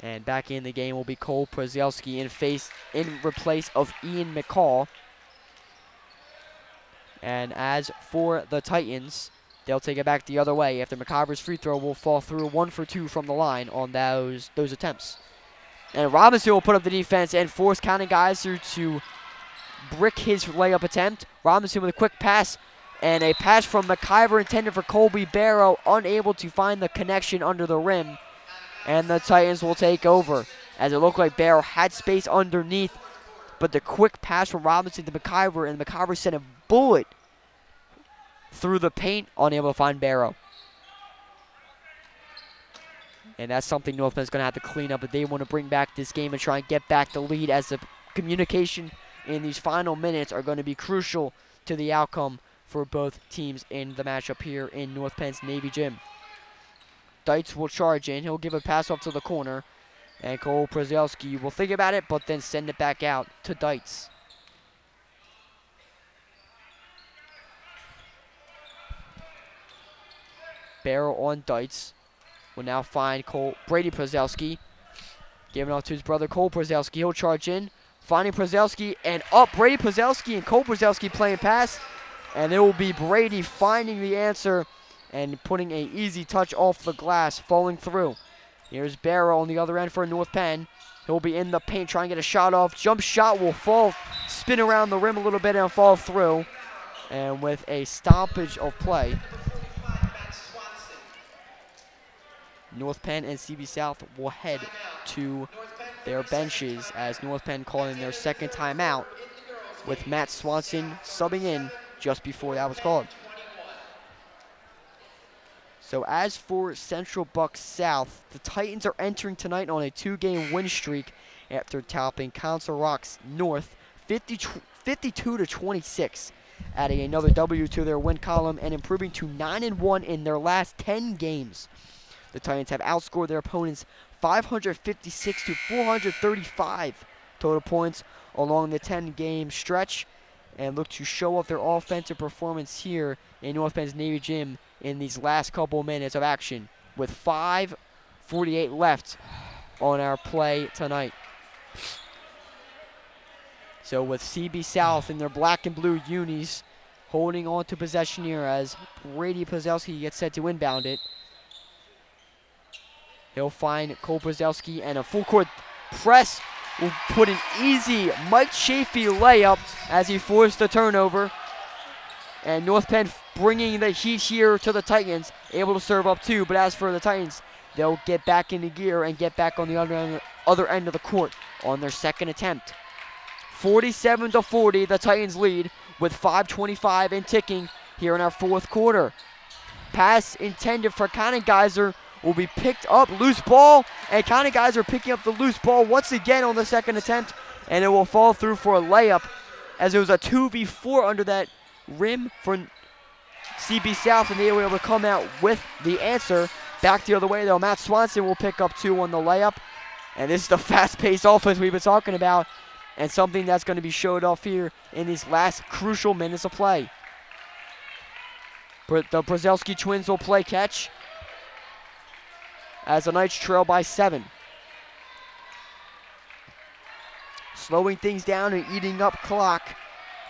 And back in the game will be Cole Przelski in replace of Ian McCall. And as for the Titans, they'll take it back the other way after McIver's free throw will fall through, 1 for 2 from the line on those attempts. And Robinson will put up the defense and force Cannon Geyser to brick his layup attempt. Robinson with a quick pass And a pass from McIver intended for Colby Barrow, unable to find the connection under the rim. And the Titans will take over, as it looked like Barrow had space underneath, but the quick pass from Robinson to McIver, and McIver sent a bullet through the paint, unable to find Barrow. And that's something North Penn's going to have to clean up if they want to bring back this game and try and get back the lead, as the communication in these final minutes are going to be crucial to the outcome for both teams in the matchup here in North Penn's Navy Gym. Deitz will charge in. He'll give a pass off to the corner. And Cole Przelski will think about it, but then send it back out to Deitz. Barrow on Deitz. Will now find Brady Przelski. Giving off to his brother Cole Przelski. He'll charge in. Finding Przelski and up. Brady Przelski and Cole Przelski playing pass. And it will be Brady finding the answer and putting an easy touch off the glass, falling through. Here's Barrow on the other end for North Penn. He'll be in the paint trying to get a shot off. Jump shot will fall, spin around the rim a little bit and fall through. And with a stoppage of play, North Penn and CB South will head to their benches, as North Penn calling their second timeout, with Matt Swanson subbing in just before that was called. So as for Central Bucks South, the Titans are entering tonight on a 2-game win streak after topping Council Rocks North 52-26, adding another W to their win column and improving to 9-1 in their last 10 games. The Titans have outscored their opponents 556 to 435 total points along the 10-game stretch, and look to show off their offensive performance here in North Penn's Navy Gym in these last couple minutes of action, with 5:48 left on our play tonight. So with CB South in their black and blue unis holding on to possession here, as Brady Przelski gets set to inbound it. He'll find Cole Przelski, and a full court press will put an easy Mike Chafee layup as he forced the turnover. And North Penn bringing the heat here to the Titans, able to serve up two. But as for the Titans, they'll get back into gear and get back on the other end of the court on their second attempt. 47-40, the Titans lead with 5:25 and ticking here in our fourth quarter. Pass intended for Geyser will be picked up, loose ball, and Geyser picking up the loose ball once again on the second attempt, and it will fall through for a layup, as it was a 2v4 under that rim for CB South, and they were able to come out with the answer. Back the other way though, Matt Swanson will pick up two on the layup, and this is the fast-paced offense we've been talking about, and something that's going to be showed off here in these last crucial minutes of play. The Przelski twins will play catch, as the Knights trail by 7. Slowing things down and eating up clock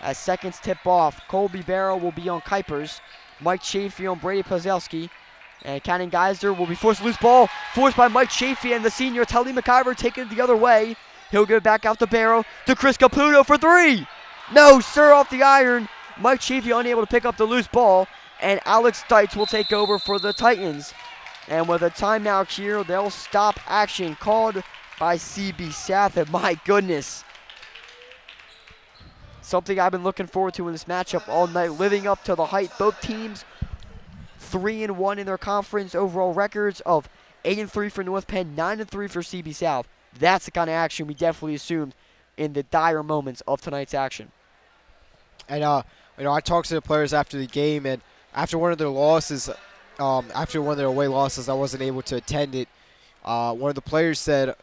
as seconds tip off. Colby Barrow will be on Kuipers. Mike Chafee on Brady Przelski. And Geyser will be forced to loose ball. Forced by Mike Chafee, and the senior Tully McIver taking it the other way. He'll go back out to Barrow to Chris Caputo for three. No, sir, off the iron. Mike Chafee unable to pick up the loose ball. And Alex Deitz will take over for the Titans. And with a timeout here, they'll stop action called by CB South. And my goodness, something I've been looking forward to in this matchup all night, living up to the hype. Both teams 3-1 in their conference overall records of 8-3 for North Penn, 9-3 for CB South. That's the kind of action we definitely assumed in the dire moments of tonight's action. And I talked to the players after the game, and after one of their losses, after one of their away losses, I wasn't able to attend it. One of the players said,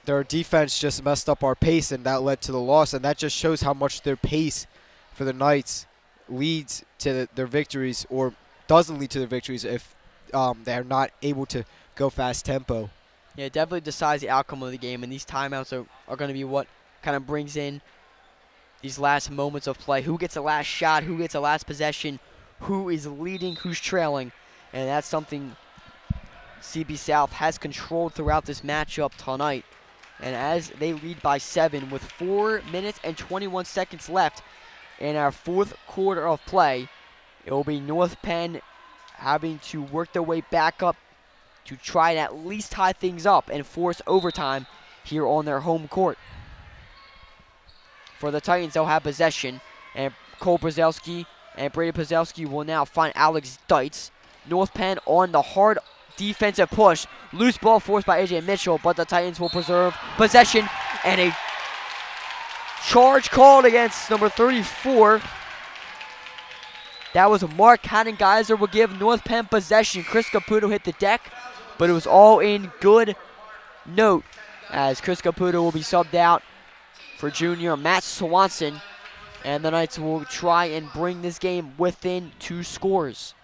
their defense just messed up our pace, and that led to the loss. And that just shows how much their pace for the Knights leads to their victories, or doesn't lead to their victories if they're not able to go fast tempo. Yeah, it definitely decides the outcome of the game, and these timeouts are going to be what kind of brings in these last moments of play. Who gets the last shot? Who gets the last possession? Who is leading? Who's trailing? And that's something CB South has controlled throughout this matchup tonight. And as they lead by 7 with 4 minutes and 21 seconds left in our fourth quarter of play, It will be North Penn having to work their way back up to try and at least tie things up and force overtime here on their home court. For the Titans, they'll have possession, and Cole Brzezowski and Brady Brzezowski will now find Alex Deitz. North Penn on the hard defensive push. Loose ball forced by A.J. Mitchell, but the Titans will preserve possession, and a charge called against number 34. That was Mark Haddon-Geiser will give North Penn possession. Chris Caputo hit the deck, but it was all in good note as Chris Caputo will be subbed out for junior Matt Swanson, and the Knights will try and bring this game within 2 scores.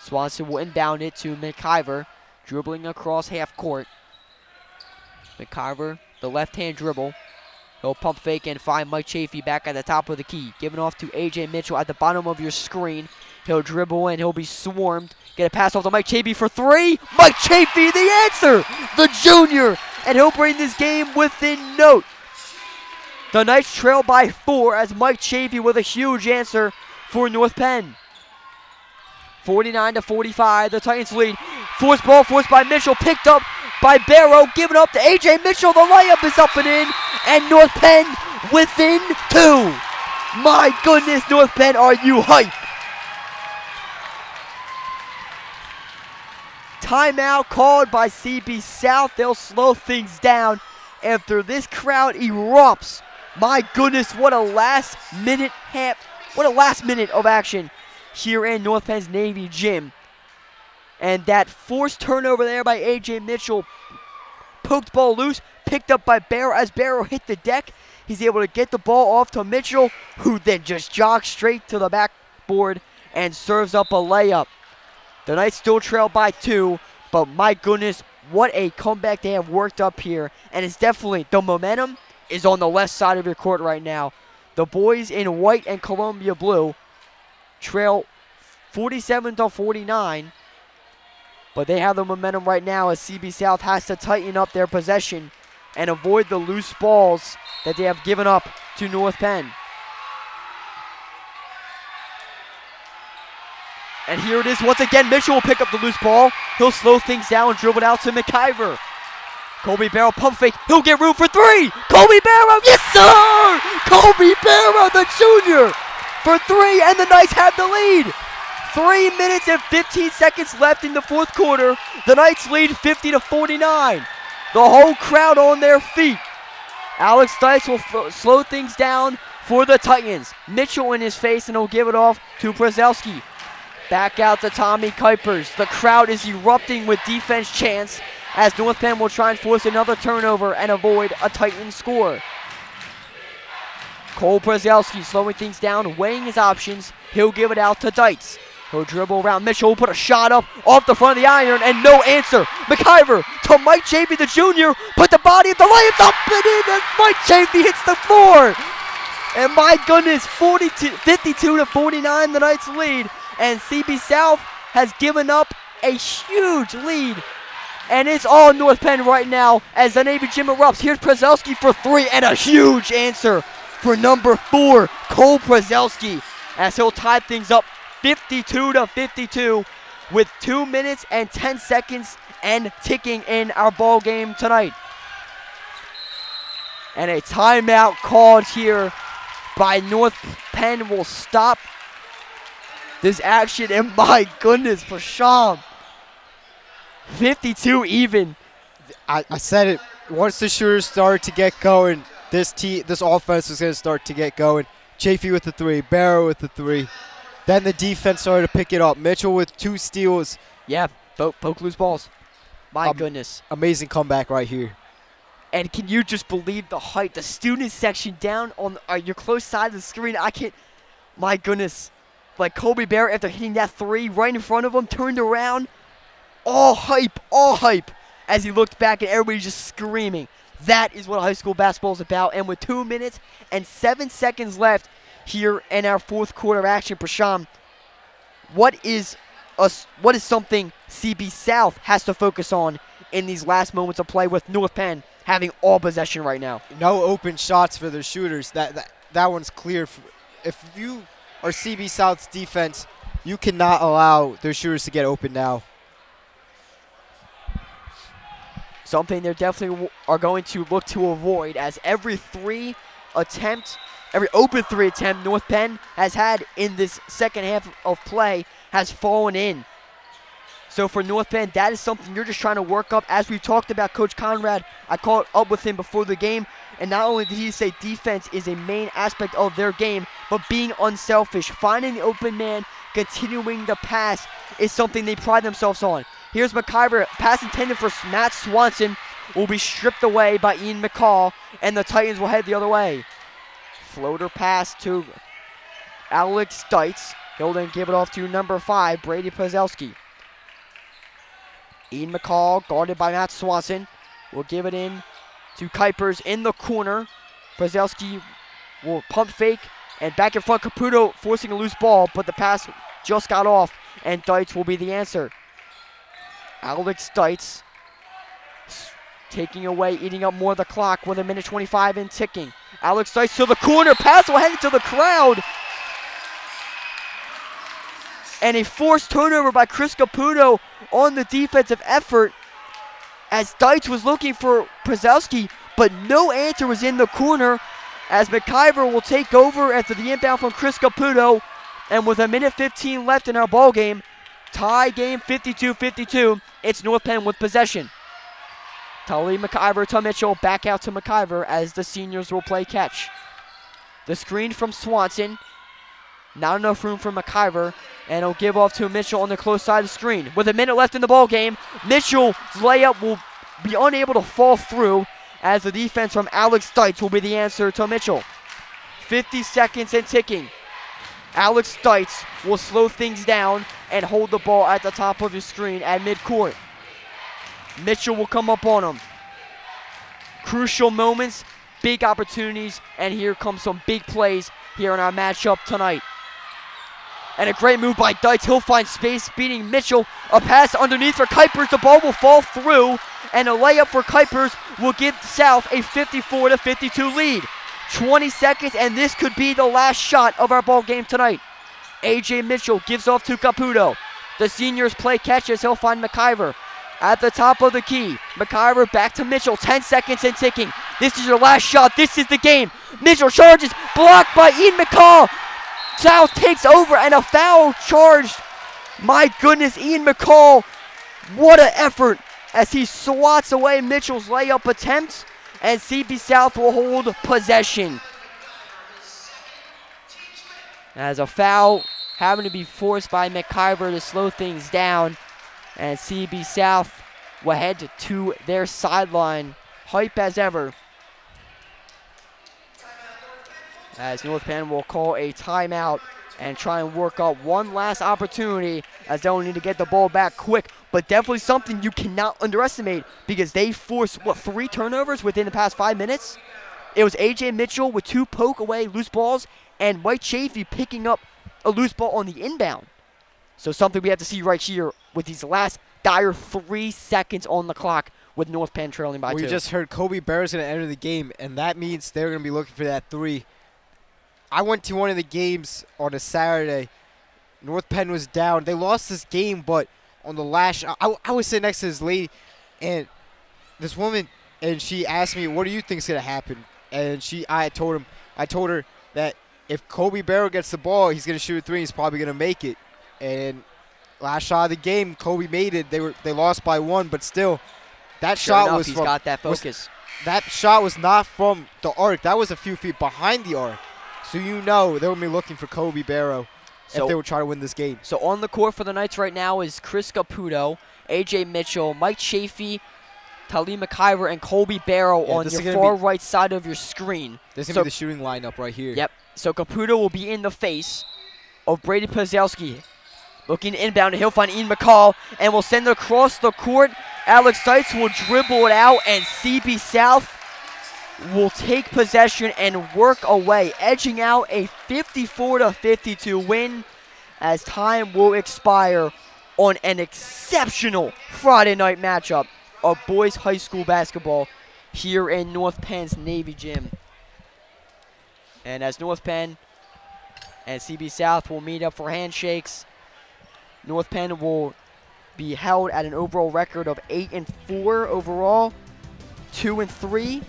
Swanson will inbound it to McIver, dribbling across half court. McIver, the left-hand dribble. He'll pump fake and find Mike Chafee back at the top of the key. Giving off to A.J. Mitchell at the bottom of your screen. He'll dribble in. He'll be swarmed. Get a pass off to Mike Chafee for 3. Mike Chafee, the answer! The junior! And he'll bring this game within note. The Knights trail by 4 as Mike Chafee with a huge answer for North Penn. 49-45, the Titans lead. Forced ball forced by Mitchell, picked up by Barrow, given up to A.J. Mitchell. The layup is up and in, and North Penn within 2. My goodness, North Penn, are you hype? Timeout called by CB South. They'll slow things down after this crowd erupts. My goodness, what a last minute of action here in North Penn's Navy Gym. And that forced turnover there by A.J. Mitchell, poked ball loose, picked up by Barrow. As Barrow hit the deck, he's able to get the ball off to Mitchell, who then just jogs straight to the backboard and serves up a layup. The Knights still trail by 2, but my goodness, what a comeback they have worked up here. And it's definitely, the momentum is on the left side of your court right now. The boys in white and Columbia blue trail 47-49, but they have the momentum right now as CB South has to tighten up their possession and avoid the loose balls that they have given up to North Penn. And here it is once again. Mitchell will pick up the loose ball. He'll slow things down and dribble it out to McIver. Colby Barrow pump fake. He'll get room for 3. Colby Barrow, yes sir! Colby Barrow, the junior, for 3, and the Knights have the lead. 3 minutes and 15 seconds left in the fourth quarter. The Knights lead 50-49. The whole crowd on their feet. Alex Deitz will slow things down for the Titans. Mitchell in his face, and he'll give it off to Brzezowski. Back out to Tommy Kuipers. The crowd is erupting with defense chants as North Penn will try and force another turnover and avoid a Titan score. Cole Brzezowski slowing things down, weighing his options. He'll give it out to Deitz. He'll dribble around Mitchell, will put a shot up off the front of the iron, and no answer. McIver to Mike Chafee, the junior, put the body of the layup up and in, and Mike Chafee hits the floor. And my goodness, 52-49, the Knights lead, and CB South has given up a huge lead. And it's all North Penn right now as the Navy Gym erupts. Here's Brzezowski for 3, and a huge answer for number 4, Cole Brzezowski, as he'll tie things up 52-52 with 2 minutes and 10 seconds and ticking in our ball game tonight. And a timeout called here by North Penn will stop this action. And my goodness, Prasham, 52 even. I said it. Once the shooters start to get going, this offense is going to start to get going. Chafee with the 3, Barrow with the 3. Then the defense started to pick it up. Mitchell with 2 steals. Yeah, poke loose balls. My goodness. Amazing comeback right here. And can you just believe the height? The student section down on your close side of the screen. I can't. My goodness. Like Colby Barrett, after hitting that 3 right in front of him, turned around. All hype as he looked back and everybody just screaming. That is what high school basketball is about. And with 2 minutes and 7 seconds left here in our fourth quarter action, Prasham, what is something CB South has to focus on in these last moments of play with North Penn having all possession right now? No open shots for the shooters. That one's clear. If you are CB South's defense. You cannot allow their shooters to get open now. Something they definitely are going to look to avoid, as every open three attempt North Penn has had in this second half of play has fallen in. So for North Penn, that is something you're just trying to work up. As we've talked about, Coach Conrad, I caught up with him before the game, and not only did he say defense is a main aspect of their game, but being unselfish, finding the open man, continuing the pass is something they pride themselves on. Here's McIver, pass intended for Matt Swanson, will be stripped away by Ian McCall, and the Titans will head the other way. Floater pass to Alex Stites. He'll then give it off to number 5, Brady Pazelski. Ian McCall, guarded by Matt Swanson, will give it in to Kuipers in the corner. Pazelski will pump fake, and back in front, Caputo forcing a loose ball, but the pass just got off, and Stites will be the answer. Alex Stites taking away, eating up more of the clock with 1:25 and ticking. Alex Stites to the corner, pass will head into the crowd. And a forced turnover by Chris Caputo on the defensive effort, as Stites was looking for Pazelski, but no answer was in the corner, as McIver will take over after the inbound from Chris Caputo. And with 1:15 left in our ball game, tie game 52-52, it's North Penn with possession. Tully McIver to Mitchell, back out to McIver as the seniors will play catch. The screen from Swanson, not enough room for McIver, and he'll give off to Mitchell on the close side of the screen. With a minute left in the ball game, Mitchell's layup will be unable to fall through, as the defense from Alex Stites will be the answer to Mitchell. 50 seconds and ticking. Alex Stites will slow things down and hold the ball at the top of his screen at midcourt. Mitchell will come up on him. Crucial moments, big opportunities, and here comes some big plays here in our matchup tonight. And a great move by Stites. He'll find space, beating Mitchell. A pass underneath for Kuipers. The ball will fall through, and a layup for Kuipers will give South a 54-52 lead. 20 seconds, and this could be the last shot of our ball game tonight. A.J. Mitchell gives off to Caputo. The seniors play catch as he'll find McIver at the top of the key. McIver back to Mitchell. 10 seconds and ticking. This is your last shot. This is the game. Mitchell charges, blocked by Ian McCall. South takes over, and a foul charged. My goodness, Ian McCall, what an effort as he swats away Mitchell's layup attempt, and CB South will hold possession. As a foul having to be forced by McIver to slow things down, and CB South will head to their sideline, hype as ever, as North Penn will call a timeout and try and work up one last opportunity, as they'll need to get the ball back quick. But definitely something you cannot underestimate, because they forced, 3 turnovers within the past 5 minutes? It was A.J. Mitchell with 2 poke away loose balls, and Mike Chafee picking up a loose ball on the inbound. So something we have to see right here with these last dire 3 seconds on the clock, with North Penn trailing by 2. We just heard Kobe Barrett's going to enter the game, and that means they're going to be looking for that 3. I went to one of the games on a Saturday. North Penn was down. They lost this game, but on the last shot, I was sitting next to this lady, and this woman, and she asked me, "What do you think is gonna happen?" And I told her that if Kobe Barrett gets the ball, he's gonna shoot a 3. He's probably gonna make it. And last shot of the game, Kobe made it. They lost by 1, but still, that shot was he's from. Got that focus. That shot was not from the arc. That was a few feet behind the arc. So you know they'll be looking for Kobe Barrow if they will try to win this game. So on the court for the Knights right now is Chris Caputo, A.J. Mitchell, Mike Chafee, Tali McIver, and Colby Barrow on your far right side of your screen. This is going to be the shooting lineup right here. Yep. So Caputo will be in the face of Brady Pazelski. Looking inbound, and he'll find Ian McCall, and will send it across the court. Alex Stites will dribble it out, and CB South will take possession and work away, edging out a 54-52 win, as time will expire on an exceptional Friday night matchup of boys high school basketball here in North Penn's Navy Gym. And as North Penn and CB South will meet up for handshakes. North Penn will be held at an overall record of 8-4 overall, 2-3.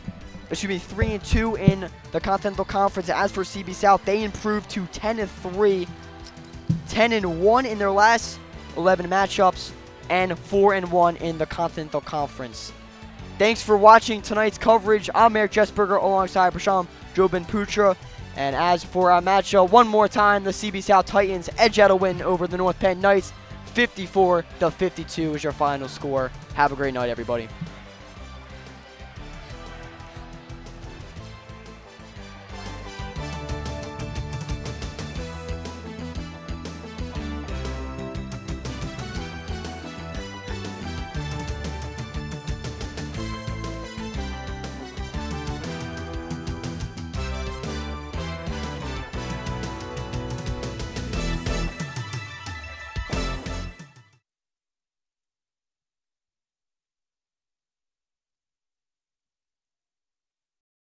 3-2 in the Continental Conference. As for CB South, they improved to 10-3, 10-1 in their last 11 matchups, and 4-1 in the Continental Conference. Thanks for watching tonight's coverage. I'm Eric Jessberger alongside Prasham Jobin-Putra. And as for our matchup, one more time, the CB South Titans edge out a win over the North Penn Knights. 54-52 is your final score. Have a great night, everybody.